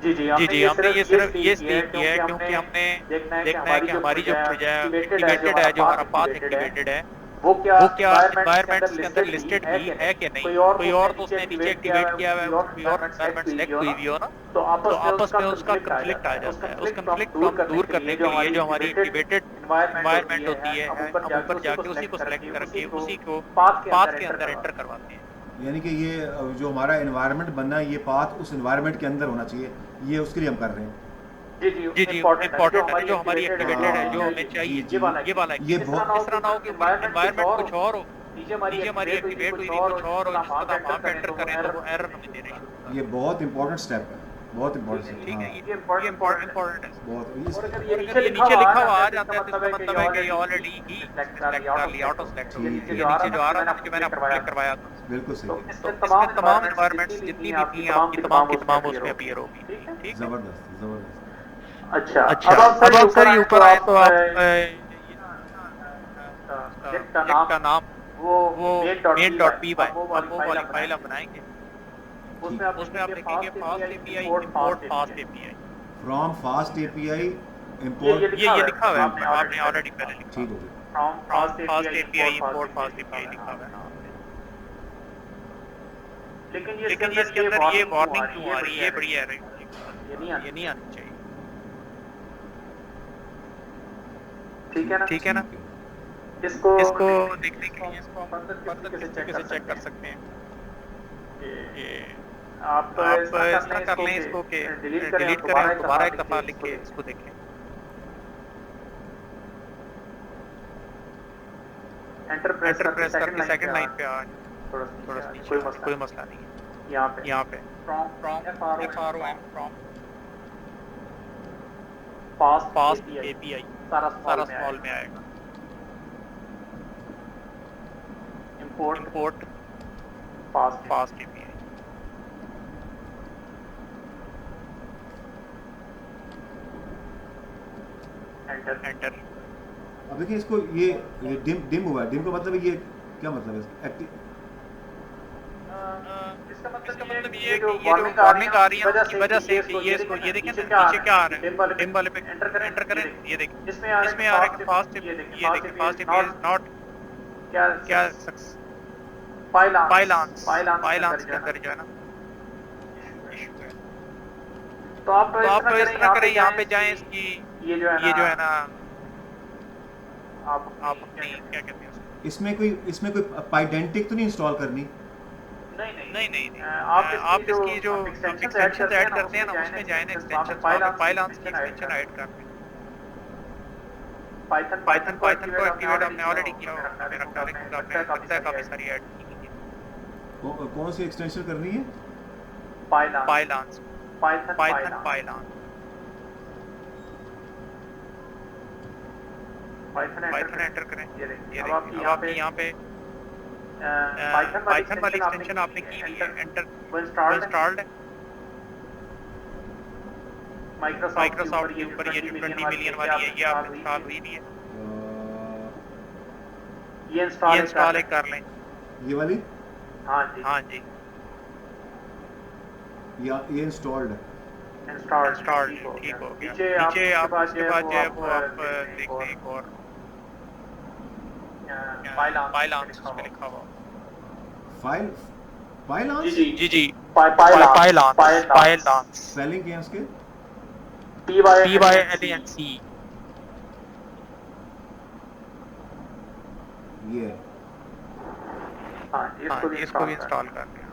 जी हमने ये सिर्फ ये इसलिए किया है क्योंकि हमने देखना है कि हमारी जो एक्टिवेटेड है जो हमारा पाथ एक्टिवेटेड है वो क्या एनवायरनमेंट्स के अंदर लिस्टेड भी है कि नहीं। कोई और तो उसने नीचे एक्टिवेट किया हुआ है, कोई और एनवायरनमेंट सिलेक्ट हुई भी हो ना, तो आपस में उसका कॉन्फ्लिक्ट आ जाता है। उस कॉन्फ्लिक्ट को हम दूर करने के लिए जो हमारी एक्टिवेटेड एनवायरनमेंट होती है हम ऊपर जाके उसी को सिलेक्ट करके उसी को पाथ के अंदर एंटर करवाते हैं। यानी कि ये जो हमारा एनवायरनमेंट बनना है ये पाथ उस एनवायरनमेंट के अंदर होना चाहिए, ये उसके लिए हम कर रहे हैं। जी इम्पोर्टेंट है जो हमारी एक्टिवेटेड है जो हमें चाहिए ये वाला ये बहुत इस तरह ना हो कि एनवायरनमेंट कुछ और हो, नीचे हमारी एक्टिवेट हुई थी कुछ और हो, जिसको हम वहां पे एंटर करें तो वो एरर हमें दे रही है। ये बहुत इंपॉर्टेंट स्टेप है, बहुत इंपॉर्टेंट। ठीक है ये इम्पोर्टेंट है बहुत। और अगर ये नीचे लिखा हुआ आ जाता है तो इसका मतलब है कि ये ऑलरेडी ही सिलेक्ट कर लिया, ऑटो सिलेक्ट हो गया। नीचे जो आ रहा है मैंने आपको क्लिक करवाया था, बिल्कुल सही। तो इसमें तमाम एनवायरनमेंट्स जितनी भी थी आपकी तमाम उसमें अपीयर होगी। ठीक जबरदस्त। अच्छा अब आप सर ये ऊपर आए तो आप का नाम वो main.py वो वाली फाइल आप बनाएंगे। उसमें आप लिखेंगे fast API import fast API from fast API import. ये लिखा हुआ है आपने ऑलरेडी पहले लिखा। ठीक हो गया। From fast API import fast API लिखा हुआ है ना आपने। लेकिन ये इसके अंदर ये वार्निंग क्यों आ रही है, बड़ी एरर ये नहीं आनी चाहिए। ठीक है ना। इसको देखने के लिए इसको हम कैसे चेक कर सकते हैं। ये आप इस तरह कर लें इसको कि डिलीट करें और दोबारा एक दफा लिख के इसको देखें। एंटर प्रेस करके सेकंड लाइन पे आ थोड़ा सा नीचे, कोई मसला नहीं है। यहाँ पे फ्रॉम फ्रॉम फास्ट API सारा स्मॉल में आएगा। Import fast API enter. अब देखिए इसको ये डिम हुआ है। डिम का मतलब ये क्या मतलब है? इसका मतलब ये है कि ये जो वार्निंग आ रही है उसकी वजह से ये देखें नीचे क्या आ रहा है। डिम वाले पे एंटर करें ये देखें इसमें आ रहा है कि फास्ट API इज नॉट क्या पाइलांस के अंदर जो है ना इशू है। तो आप इस तरह करें यहाँ पे जाएं इसकी ये जो है ना आप अपनी क्या कहते हैं इसमें कोई पाइडेंटिक तो नहीं इंस्टॉल करनी? नहीं आप इसकी जो एक्सटेंशंस ऐड करते हैं ना उसमें जाए ना एक्सटेंशन पाइलांस की एक्सटेंशन ऐड करते हैं। पाइथन को एक्टिवेट हमने ऑलरेडी किया हुआ मेरा ख्याल है कि आपने लगता है काफी सारी ऐड की है। कौन सी एक्सटेंशन करनी है? पाइलांस पाइथन एंटर करें। ये देखिए अब आप यहाँ पे पाइथन वाली एक्सटेंशन आपने की हुई है, एंटर वो इंस्टॉल्ड है। माइक्रोसॉफ्ट के ऊपर ये जो 20 मिलियन वाली है, ये आप इंस्टॉल हुई भी है, ये इंस्टॉल कर लें। ये वाली हाँ जी, ये इंस्टॉल्ड है। इंस्टॉल्ड ठीक हो गया। नीचे आप उसके बाद जो है वो आप देखते हैं एक और फाइल आर्म्स उसमें लिखा हुआ। फाइल आंस जी फाइल आर्म्स स्पेलिंग क्या है उसके? PYLANC। ये हाँ, इसको भी इंस्टॉल कर लिया।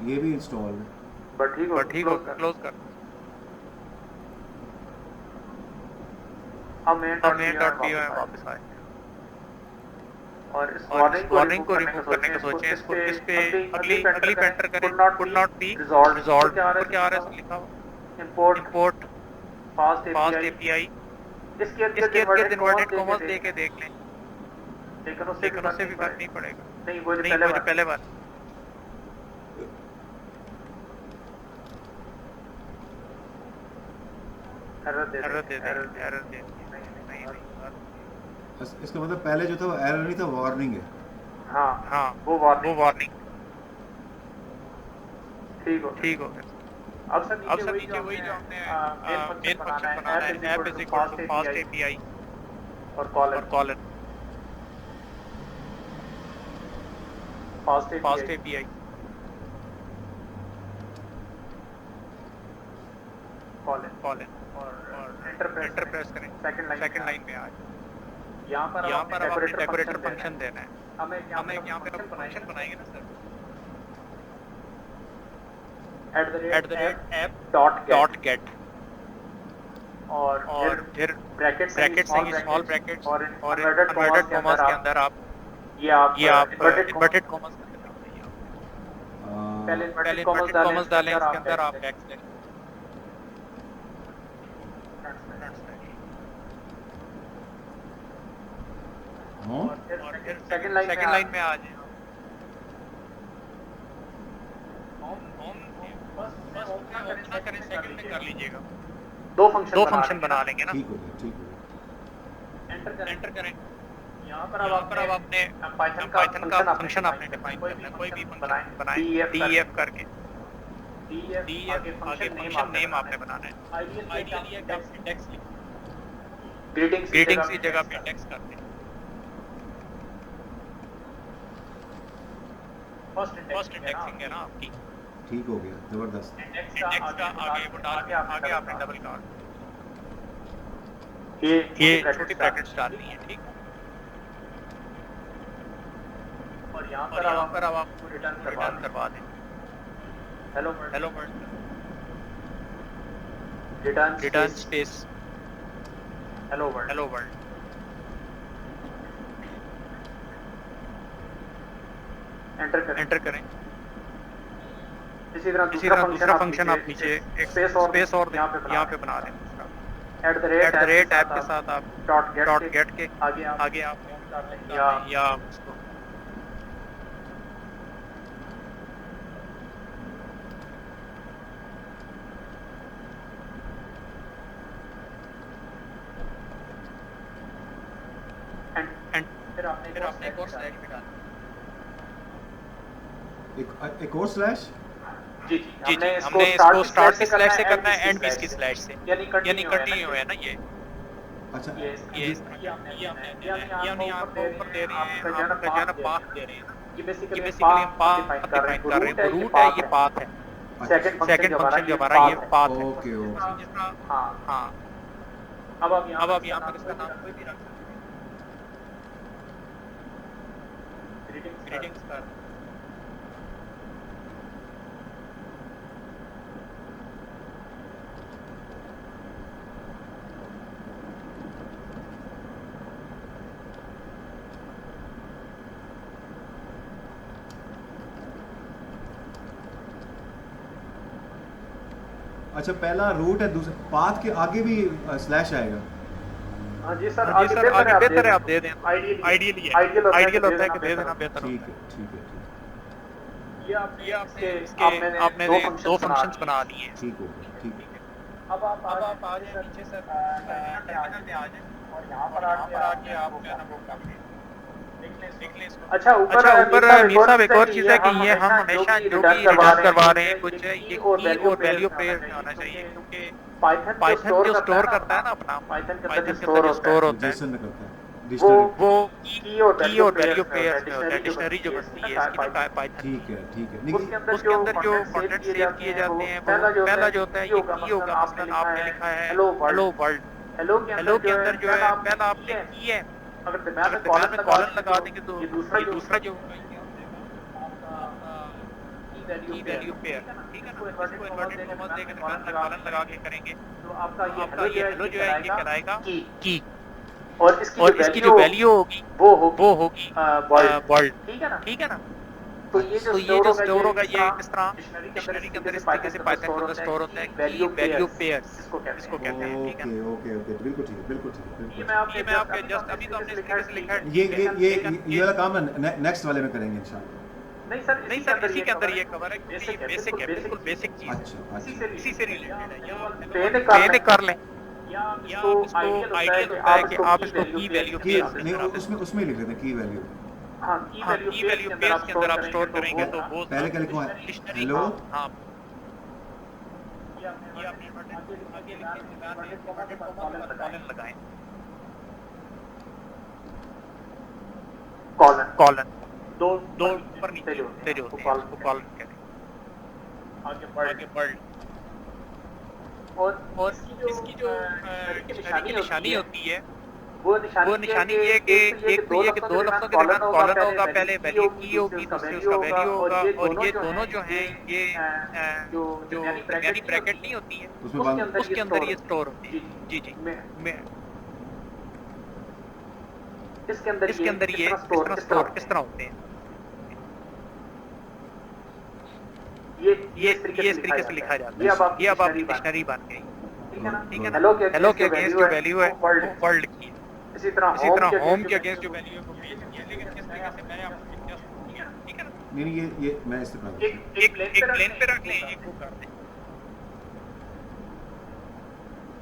ये भी इंस्टॉल्ड है। बट ठीक हो क्लोज कर। अब main.py में वापस आए और इस वार्निंग को रिमूव करने का सोचें। इसको इस पे अगली पे एंटर करें। could not be resolved क्या आ रहा है लिखा हुआ। import fast API इसके इनवर्टेड कॉमास देके देख लें, लेकिन उससे भी फर्क नहीं पड़ेगा। नहीं वो जो पहले बार एरर दे नहीं इसका मतलब पहले जो था वो एरर नहीं था, वार्निंग है। हाँ वो वार्निंग ठीक हो गया। अब सर नीचे वही जो हमने मेन फंक्शन बनाना है, app is equal to fast API और कॉलर फास्ट एपीआई कॉलर और एंटर प्रेस करें। सेकंड लाइन में आज यहाँ पर अब अपने डेकोरेटर फंक्शन देना है। हमें यहाँ पे फंक्शन बनाएंगे ना सर, @app.get और फिर ब्रैकेट्स हैं, स्मॉल ब्रैकेट्स और इन्वर्टेड कॉमास के अंदर आप इन्वर्टेड कॉमास के अंदर पहले इन्वर्टेड कॉमास डालें, इसके अंदर आप टेक्स्ट दें। और फिर सेकंड लाइन में आ जाए। ना करें, सेकंड में कर लीजिएगा। दो फंक्शन बना लेंगे ना। ठीक हो गया। एंटर करें। यहाँ पर अब आपने पाइथन का फंक्शन आपने डिफाइन करना है। कोई भी फंक्शन बनाएं def करके def आगे फंक्शन नेम आपने बनाना है। आइडियली इंडेक्स ग्रीटिंग्स की जगह पे इंडेक्स कर दें। फर्स्ट इंडेक्सिंग है ना आपकी। ठीक हो गया, जबरदस्त। इंडेक्स का आगे वो डाल के आगे आपने डबल डाल ये छोटी ब्रैकेट्स डालनी है, ठीक। और यहाँ पर अब आपको रिटर्न करवा दें। Hello world return space hello world. Enter करें। इसी तरह दूसरा फंक्शन आप नीचे एक स्पेस और यहाँ पे बना दें। @app के साथ आप .get के आगे आप या उसको फिर आपने एक और स्लैश भी डालना। एक और स्लैश। जी हमने इसको स्टार्ट की स्लैश से करना है, एंड भी इसकी स्लैश से, यानी कंटिन्यू है ना ये। अच्छा, ये हमने यहाँ पे ऊपर दे रहे हैं, आपका जाना पाथ दे रहे हैं ना। ये बेसिकली हम पाथ डिफाइन कर रहे हैं। रूट है, ये पाथ है। सेकंड फंक्शन जो हमारा ये पाथ है। ओके। हाँ अब आप यहाँ पर इसका नाम कोई भी रख सकते हैं। ग्रीटिंग्स कर अच्छा, पहला रूट है, दूसरा पाथ के आगे भी स्लैश आएगा। हाँ जी सर, हाँ जी सर, आगे बेहतर है आप दे दें। आइडियल आइडियल होता है कि दे देना बेहतर ठीक होता है ठीक है ठीक ये है। आपने ये इसके आपने आपने दो दो फंक्शंस फंक्शंस बना लिए हैं। ठीक हो गया ठीक है। अब आप अब आ आप आ जाए जाए नीचे नीचे सर, सर, टर्मिनल पे आ टर्मिनल जाए पे आ जाए और और यहाँ पर आके आप जो है ना वो कर लें, देख लें इसको। अच्छा अच्छा ऊपर मीर साहब एक और चीज़ है कि ये हम हमेशा जो भी रिटर्न करवा रहे हैं कुछ ये की और वैल्यू पेयर में होना चाहिए, क्योंकि पाइथन जो स्टोर करता है ना अपना, पाइथन के अंदर जो स्टोर होता है जेसन में करता है वो डिक्शनरी। वो की और वैल्यू पेयर्स में होता है, डिक्शनरी जो बनती है इसकी ना पाइथन ठीक की। है उसके उसके अंदर जो कंटेंट कंटेंट सेव किए जाते हैं वो पहला जो होता है ये की होगा, मसलन आपने लिखा है हेलो हेलो वर्ल्ड। हेलो के अंदर जो है पहला आपने की है, अगर अगर दरम्यान में कॉलन लगा देंगे तो ये दूसरा जो होगा ये की वैल्यू पेयर, ठीक है ना। इसको इन्वर्टेड कॉमास देकर दरम्यान में कॉलन लगा के करेंगे तो आपका आपका ये हेलो जो है ये कहलाएगा की, और और इसकी जो वैल्यू होगी वो होगी वर्ल्ड, ठीक है ना। तो ये जो स्टोर होगा ये किस तरह डिक्शनरी के अंदर इस तरीके से पाइथन के अंदर स्टोर होता है की वैल्यू पेयर्स इसको कहते हैं, ठीक है। ओके ओके बिल्कुल ठीक है बिल्कुल ठीक है ये बिल्कुल। मैं ये आपके मैं आपके जस्ट अभी तो हमने इस तरीके से लिखा है, ये वाला काम है नेक्स्ट वाले में करेंगे इंशाल्लाह। नहीं सर इसी के अंदर ये कवर है क्योंकि ये बेसिक है, बिल्कुल बेसिक चीज है, अच्छा अच्छा इसी से रिलेटेड है। या पहले कर लें या या इसको आइडियल होता है कि आप इसको की वैल्यू की पेयर नहीं उसमें लिख देते हैं की वैल्यू। हाँ की वैल्यू पेयर्स के अंदर आप स्टोर करेंगे तो वो पहले क्या लिखा है डिक्शनरी हेलो हाँ ये आपने इन्वर्टेड आगे लिखे इन्वर्टेड कॉमा कॉलन लगाएं, कॉलन दो ऊपर नीचे जो होते हैं उसको कॉलन कहते हैं। आगे वर्ल्ड और इसकी जो डिक्शनरी की निशानी होती है वो निशानी ये कि एक तो ये कि दो लफ्ज़ों के दरमियान कॉलन होगा, पहले वैल्यू की होगी दूसरे उसका वैल्यू होगा, और ये दोनों जो हैं ये जो दरमियानी ब्रैकेट नहीं होती है उसके अंदर ये स्टोर होती है। जी जी मैं इसके अंदर ये किस तरह होते हैं ये इस तरीके से लिखा जाता है। ये अब आपकी डिक्शनरी बन गई, ठीक है ना। हेलो के अगेंस्ट जो वैल्यू है वो वर्ल्ड की है, इसी तरह होम के अगेंस्ट जो वैल्यू है वो पेज की है, लेकिन किस तरीके से मैंने आपको समझाया, ठीक है ना। नहीं ये मैं इस्तेमाल एक प्लेन पे रख लें, एक वो कर दें।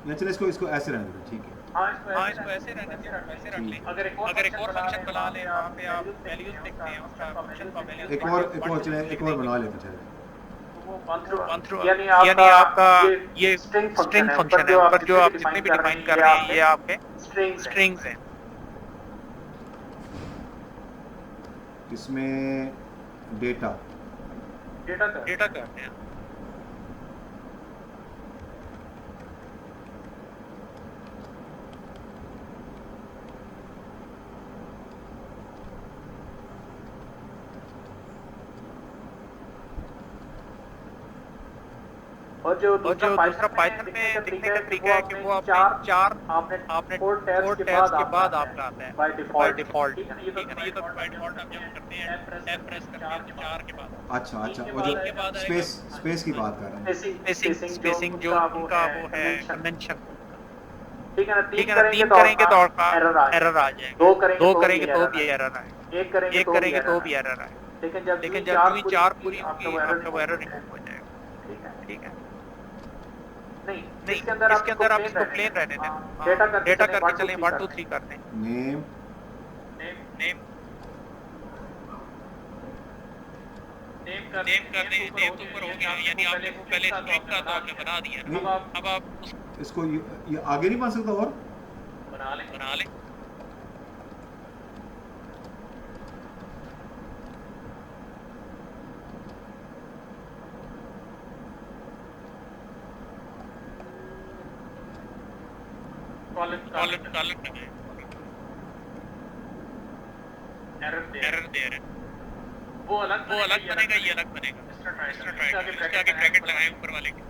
या चलो इसको ऐसे रहने दो ठीक है। हाँ इसको ऐसे रहने दें, वैसे रख लें। अगर एक और फंक्शन बना लें वहाँ पे आप वैल्यूज लिखते हैं उसका फंक्शन का वैल्यूज एक और बना लेते हैं यानी आपका ये स्ट्रिंग फंक्शन है, पर जो आप जितने भी डिफाइन कर रहे हैं ये आपके स्ट्रिंग्स हैं। इसमें डेटा करते हैं और जो दूसरा पाइथन में लिखने का तरीका है कि वो आपने चार आपने फोर टैब्स के बाद आपका आता है बाय डिफॉल्ट, ठीक है ना। ये तो बाय डिफॉल्ट आप जब करते हैं टैब प्रेस करते हैं चार के बाद। अच्छा वो जो स्पेस की बात कर रहे हैं, स्पेसिंग जो उनका वो है कन्वेंशन, ठीक है ना। तीन करेंगे तो एरर आ जाएगा, दो करेंगे तो भी एरर आएगा, एक करेंगे तो भी एरर आएगा, लेकिन जब चार पूरी होगी आपका वो एरर रिमूव हो जाएगा, ठीक है। नहीं इसके अंदर आप इसको प्लेन रहने दें, डेटा करके चलें 1 2 3 कर दें। नेम कर दें, नेम तो ऊपर हो गया, यानी आपने वो पहले स्ट्रिंग का तो आपने बना दिया ना, अब आप इसको ये आगे नहीं बन सकता और बना लें। कॉलन एरर दे रहे, वो अलग बनेगा, ये अलग बनेगा। इसके आगे ब्रैकेट लगाएं ऊपर वाले के।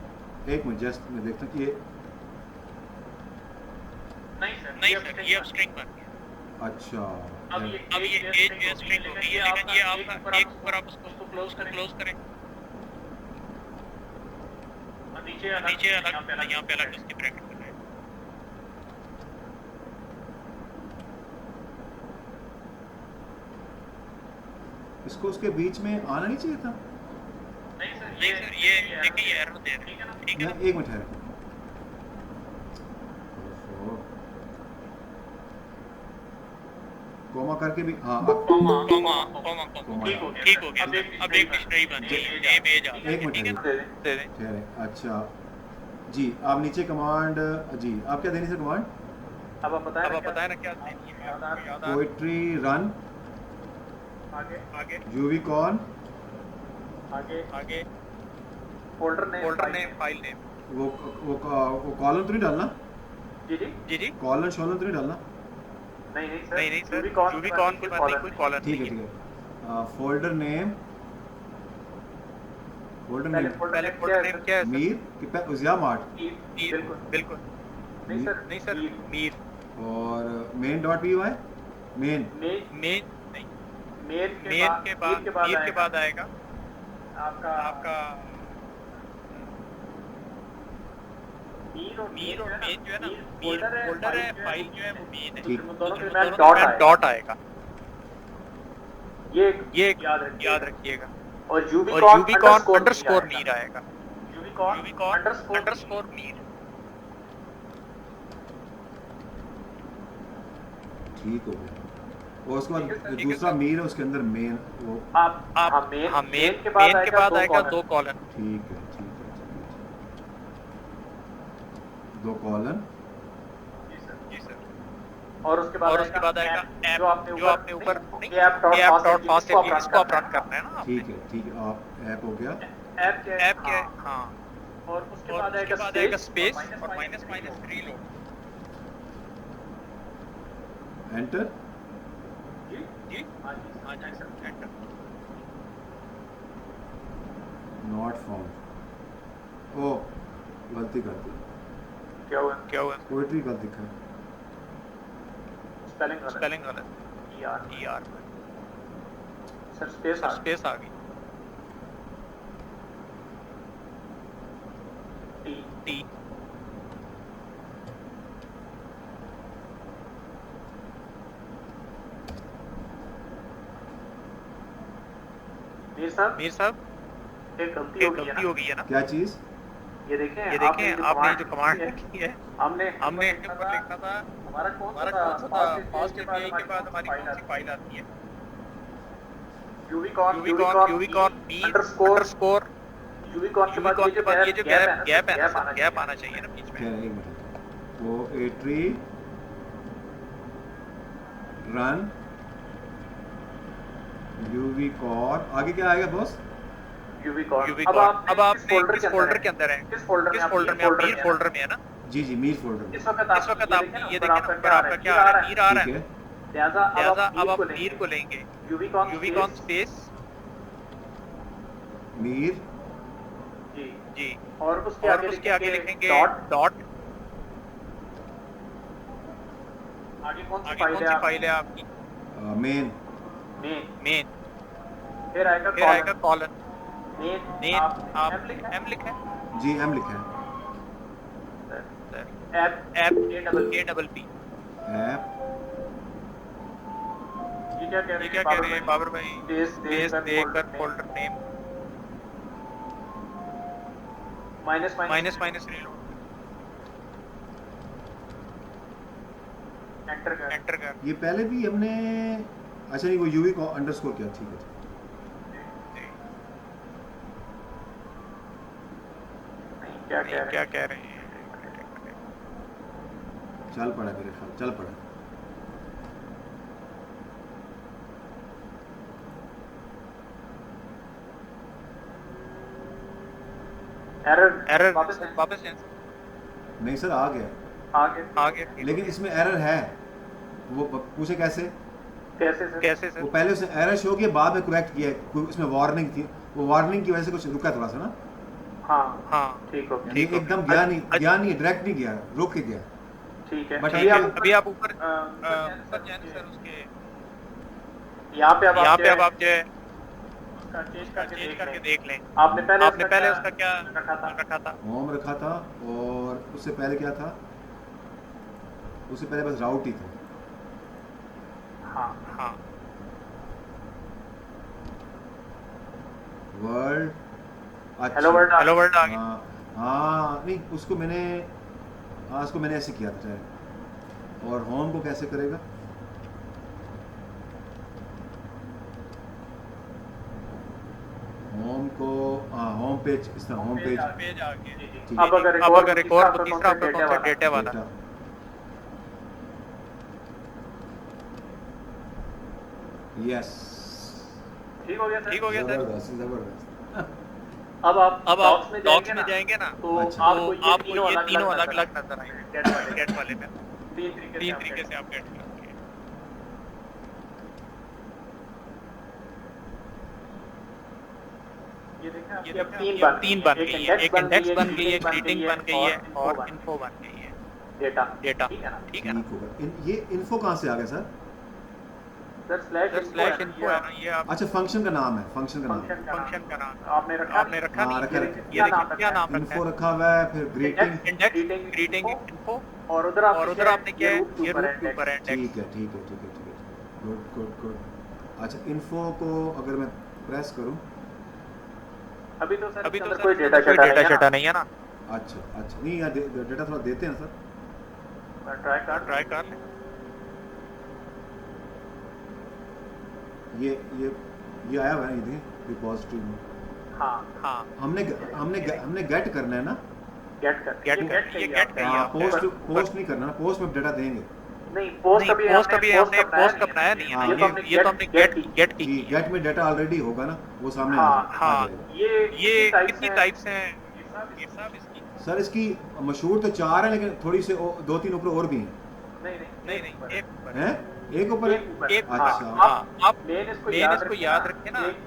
एक मिनट जस्ट मैं देखता हूं कि ये नहीं सर ये अब स्ट्रिंग बन गया। अच्छा अब ये एज में स्ट्रिंग हो गई है, लेकिन ये आपका एक ऊपर आप उसको क्लोज करें, नीचे अलग यहाँ पे अलग उसकी ब्रैकेट बनाएं। इसको उसके बीच में आना नहीं चाहिए था। नहीं सर ये देखिए एरर दे रही है ना, ठीक है यहाँ एक मिनट है। कोमा करके भी हाँ कॉमा ठीक हो गया। अब एक डिक्शनरी बन गई है, ये पेज आ गया, एक मिनट ठीक है ना, है। दे दें। ठहरे, अच्छा जी आप नीचे कमांड जी आप क्या देनी सर कमांड? अब आप बताएं अब आप बताएं ना क्या देनी है, आपको याद आ पोइट्री रन आगे यूविकॉन आगे फोल्डर नेम फाइल नेम वो कॉलम तो नहीं डालना, जी कॉलन शॉलन तो नहीं डालना। नहीं सर यूविकॉन के बाद नहीं कोई कॉलर ठीक है नहीं ठीक है। फोल्डर नेम पहले फोल्डर नेम क्या है मीर उजिया मार्ट सर? बिल्कुल नहीं सर मीर और main dot P Y main main के बाद आएगा आपका मीर और मेन जो है ना, मीर फोल्डर है, फाइल जो है वो मेन है, ठीक। दोनों के दरमियान डॉट आएगा, ये याद रखिएगा। और यूविकॉन अंडरस्कोर मीर आएगा, यूविकॉन अंडरस्कोर मीर। ठीक हो गया। और उसके बाद दूसरा मीर है उसके अंदर मेन वो आप मेन के बाद आएगा 2 कॉलन। ठीक है दो कॉलन जी सर। और उसके बाद आएगा ऐप जो आपने ऊपर app.fast इसको आप रन करना है ना। ठीक है आप ऐप हो गया। ऐप क्या है? हाँ। और उसके और बाद आएगा स्पेस और माइनस रीलोड। एंटर जी हाँ जी सर, एंटर। Not found. ओ गलती कर दी, क्या हुआ? पोएट्री गलत दिखा, स्पेलिंग गलत, ER सर स्पेस आ गई, T मीर साहब एक गलती हो गई है ना। क्या चीज? ये देखें आपने जो कमांड की है, हमने ऊपर लिखा था हमारा कौन हमारा कौन सा था, फास्ट एपीआई के बाद हमारी कौन सी फाइल आती है? यूविकॉन अंडरस्कोर यूविकॉन के बाद ये जो गैप है ना, गैप आना चाहिए ना बीच में। क्या एक मिनट, पोएट्री रन यूविकॉन आगे क्या आएगा बॉस? यूविकॉन। अब आप इस फोल्डर के अंदर हैं, किस फोल्डर में? आप मीर फोल्डर में है ना। जी मीर फोल्डर। इस वक्त आप ये देखें नंबर आपका क्या आ रहा है, मीर आ रहा है। लिहाजा अब आप मीर को लेंगे, यूविकॉन स्पेस मीर जी और उसके आगे लिखेंगे डॉट। आगे कौन सी फाइल है आपकी? मेन फिर आएगा कॉलन। मेन आप एम लिखा है जी एम लिखा है। App APP। ऐप ये क्या कह रहे हैं बाबर भाई? स्पेस देकर folder name minus reload, enter कर। ये पहले भी हमने अच्छा नहीं वो यूवी को अंडरस्कोर किया। ठीक है क्या कह रहे हैं? चल पड़ा मेरे ख्याल, चल पड़ा। एरर वापस नहीं सर आ गया, लेकिन इसमें एरर है। वो पूछे कैसे सर? वो पहले उसने एरर शो किया, बाद में करेक्ट किया। उसमें वार्निंग थी, वो वार्निंग की वजह से कुछ रुका थोड़ा सा ना। हाँ ठीक हो गया। एकदम गया नहीं डायरेक्ट नहीं गया, रुक के गया। ठीक है। बट अभी आप ऊपर सर उसके यहाँ पे अब आप जो है चेंज करके देख लें। आपने पहले उसका क्या रखा था? होम रखा था, और उससे पहले क्या था? उससे पहले बस राउट ही था। हाँ वर्ल्ड, अच्छा हेलो वर्ल्ड हेलो वर्ल्ड आ गया। हाँ हाँ, नहीं उसको मैंने, हाँ उसको मैंने ऐसे किया था शायद। और होम को कैसे करेगा? होम को, हाँ होम पेज, इस तरह होम पेज। पेज आ गया। ठीक अब है, अब अगर एक और तो तीसरा आपका कौन सा डेटा वाला? डेटा, यस, ठीक हो गया ठीक हो गया सर। जबरदस्त जबरदस्त। अब आप अब में डॉक्स में जाएंगे ना तो अच्छा। तो आपको ये तीनों अलग अलग नजर आएंगे गेट गेट वाले में। तीन तीन तरीके से आप गेट करेंगे। ये देखें ये आपकी अब देखिए अब तीन बन गई है, एक इंडेक्स बन गई है, एक ग्रीटिंग ग्रीटिंग बन गई है और इन्फो बन गई है। डेटा डेटा ठीक है ना? ठीक है ना? ठीक होगा। ये इन्फो कहाँ से आ गया sir? Sir sir slash info है ना, ये आप अच्छा फंक्शन का नाम है, फंक्शन का नाम है। फंक्शन का नाम आपने रखा आपने रखा हाँ, नहीं। रखा, ये रखा। देखिए, ये देखिए क्या नाम रखा इन्फो है? रखा हुआ है, फिर ग्रीटिंग। इंडेक्स ग्रीटिंग इन्फो और उधर आपने क्या है ये रूट टू पर इंडेक्स। ठीक है ठीक है ठीक है ठीक है, गुड गुड गुड। अच्छा इन्फो को अगर मैं प्रेस करूं, अभी तो सर कोई डेटा शेटा नहीं है ना। अच्छा अच्छा, नहीं यार डेटा थोड़ा देते हैं सर। ट्राई कर ले। ये आया हुआ है, ये देखें रिपोजिटरी में। हाँ हमने गेट करना है ना, गेट ये गेट करिए हाँ, आप। पोस्ट नहीं करना ना, पोस्ट में डेटा देंगे। नहीं पोस्ट अभी हमने पोस्ट का बनाया नहीं है हाँ, ना, ये तो हमने गेट की जी, है। गेट में डेटा ऑलरेडी होगा ना, वो सामने हाँ, आ हाँ जाएगा। ये कितनी टाइप्स हैं ये सब इसकी? सर इसकी मशहूर तो 4 है, लेकिन थोड़ी से 2-3 ऊपर और भी हैं। नहीं एक ऊपर हैं? एक ऊपर? एक ऊपर। अच्छा। हाँ आप मेन इसको याद रखें ना। एक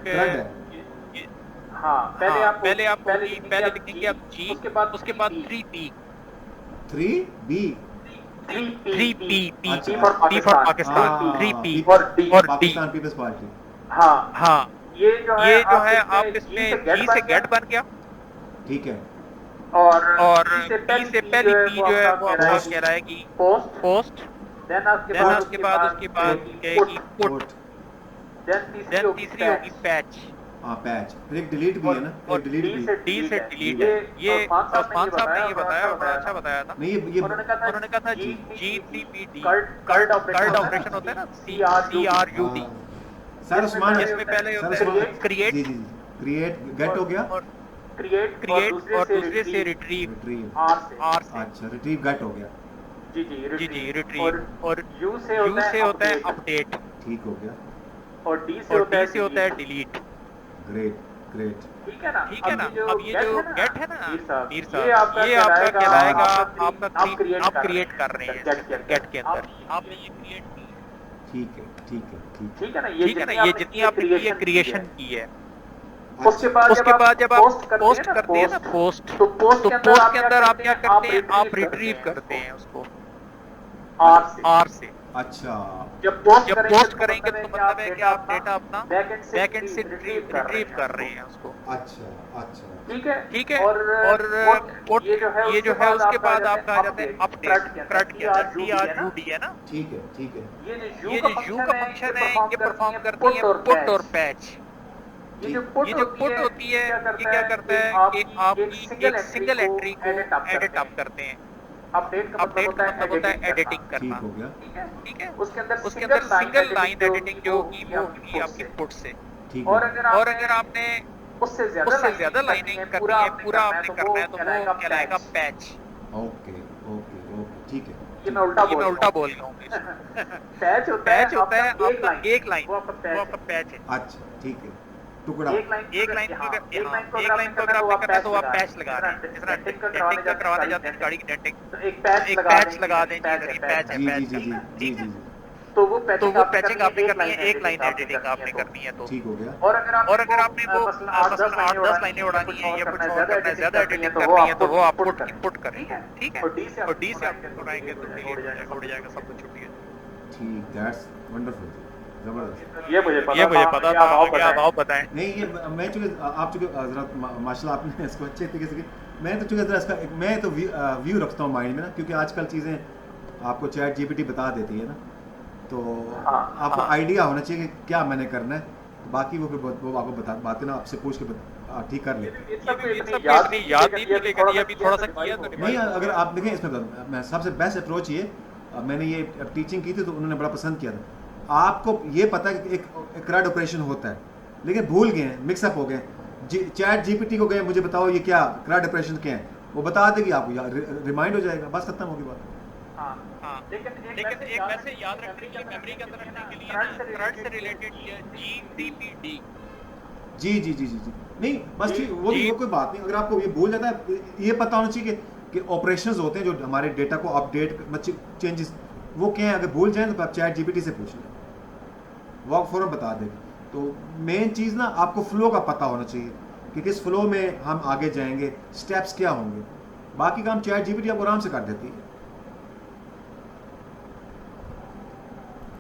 थ्रेड है। हाँ पहले आप पहले लिखेंगे आप जी, उसके बाद 3P 3B 3P अच्छा। P फॉर पाकिस्तान, 3P और D। Pakistan peoples party. हाँ ये जो है आप इसमें जी से गेट बन गया ठीक है। और P से पहली P जो है वो आपका कहलाएगी पोस्ट। देन उसके बाद कहेगी पुट। देन तीसरी होगी पैच। हाँ पैच, फिर एक डिलीट भी है ना, एक डिलीट भी। डी से डिलीट है। ये उस्मान साहब ने ये बताया और बड़ा अच्छा बताया था। नहीं ये उन्होंने कहा था G3PD कर्ट ऑपरेशन होता है ना, CRUD। सर उस्मान, इसमें पहले सर होता है उस्मान, क्रिएट जी जी क्रिएट गेट हो गया, और क्रिएट और दूसरे से रिट्रीव रिट्रीव, R से। अच्छा रिट्रीव गेट हो गया, जी रिट्रीव और U से होता है अपडेट ठीक हो गया, और D से होता है डिलीट। Great great. ठीक है ना? अब ये जो गेट है ना मीर साहब, ये आपका कहलाएगा आपका आप क्रिएट कर रहे हैं गेट के अंदर, आपने ये क्रिएट की। ठीक है ठीक है ठीक ठीक है ना? ठीक है ना, ये जितनी आपने ये क्रिएशन की है। है। उसके बाद जब आप पोस्ट करते हैं ना पोस्ट, तो पोस्ट के अंदर आप क्या करते हैं? आप रिट्रीव करते हैं उसको R से। अच्छा जब पोस्ट करेंगे तो मतलब है कि आप डेटा अपना बैकएंड से रिट्रीव कर रहे हैं उसको। अच्छा अच्छा ठीक है? और पोर्ट ये जो है उसके बाद आपका आ जाता है अपडेट CRUD के अंदर, CRUD है ना। ठीक है। ये जो U का फंक्शन है ये परफॉर्म करती है पुट और पैच। ये जो पुट होती है ये क्या करता है कि आपकी एक सिंगल एंट्री को एडिट अप करते हैं। अपडेट का मतलब होता है एडिटिंग करना। ठीक हो गया, ठीक है? उसके अंदर सिंगल लाइन एडिटिंग जो होगी वो होगी आपकी पुट से। ठीक और है। और अगर आपने उससे ज्यादा लाइनिंग करनी है, पूरा आपने करना है, तो वो कहलाएगा पैच। ओके ओके ओके ठीक है। ये मैं उल्टा बोल रहा हूँ। पैच होता है आपका एक लाइन, वो आपका पैच है। अच्छा ठीक है, टुकड़ा। एक लाइन को अगर आपने करना है तो आप पैच लगा रहे हैं। जिस तरह डेंटिंग का करवाने जाते हैं गाड़ी की डेंटिंग, तो एक पैच लगा दें, पैच है, जी पैच जी जी करना है। जी जी जी तो वो पैचिंग आपने करनी है, एक लाइन एडिटिंग आपने करनी है तो। ठीक हो गया। और अगर आपने वो मसलन 8-10 लाइनें उड़ानी है या कुछ और करना है, ज्यादा एडिटिंग करनी है, तो वो आप पुट करें। ठीक है? और डी से आप उड़ाएंगे तो उड़ जाएगा सब कुछ, छुट्टी है। ठीक, दैट्स वंडरफुल, जबरदस्त। ये मुझे पता था, आप बताएं। नहीं ये मैं चूंकि आप चूंकि हजरत माशाल्लाह आपने इसको अच्छे तरीके से, मैं तो चूंकि इसका मैं तो व्यू रखता हूँ माइंड में ना, क्योंकि आजकल चीज़ें आपको चैट जीपीटी बता देती है ना, तो आपको आइडिया होना चाहिए कि क्या मैंने करना है, बाकी वो फिर वो आपको बातें ना आपसे पूछ के ठीक कर ले। ये सब इतनी याद नहीं थी, लेकिन ये अभी थोड़ा सा किया तो नहीं अगर आप देखें इसमें मैं सबसे बेस्ट अप्रोच ये मैंने ये टीचिंग की थी तो उन्होंने बड़ा पसंद किया था। आपको ये पता है कि एक क्रैड ऑपरेशन होता है, लेकिन भूल गए हैं, मिक्सअप हो गए। चैट जीपीटी को गए मुझे बताओ ये क्या क्रैड ऑपरेशन क्या है, वो बता देगी आपको, रिमाइंड हो जाएगा, बस खत्म होगी बात। हाँ, लेकिन एक मैसेज याद रखने के लिए, मेमोरी के अंदर रखने के लिए थ्रेड से रिलेटेड GDPD। जी नहीं बस ठीक, वो कोई बात नहीं। अगर आपको ये भूल जाता है, ये पता होना चाहिए कि ऑपरेशंस होते हैं जो हमारे डेटा को अपडेट चेंजेस वो क्या है। अगर भूल जाए तो आप चैट जीपीटी से पूछ लें, वो आप फौरन बता देगी। तो मेन चीज़ ना आपको फ्लो का पता होना चाहिए कि किस फ्लो में हम आगे जाएंगे, स्टेप्स क्या होंगे। बाकी काम चैट जीपीटी आपको आराम से कर देती है।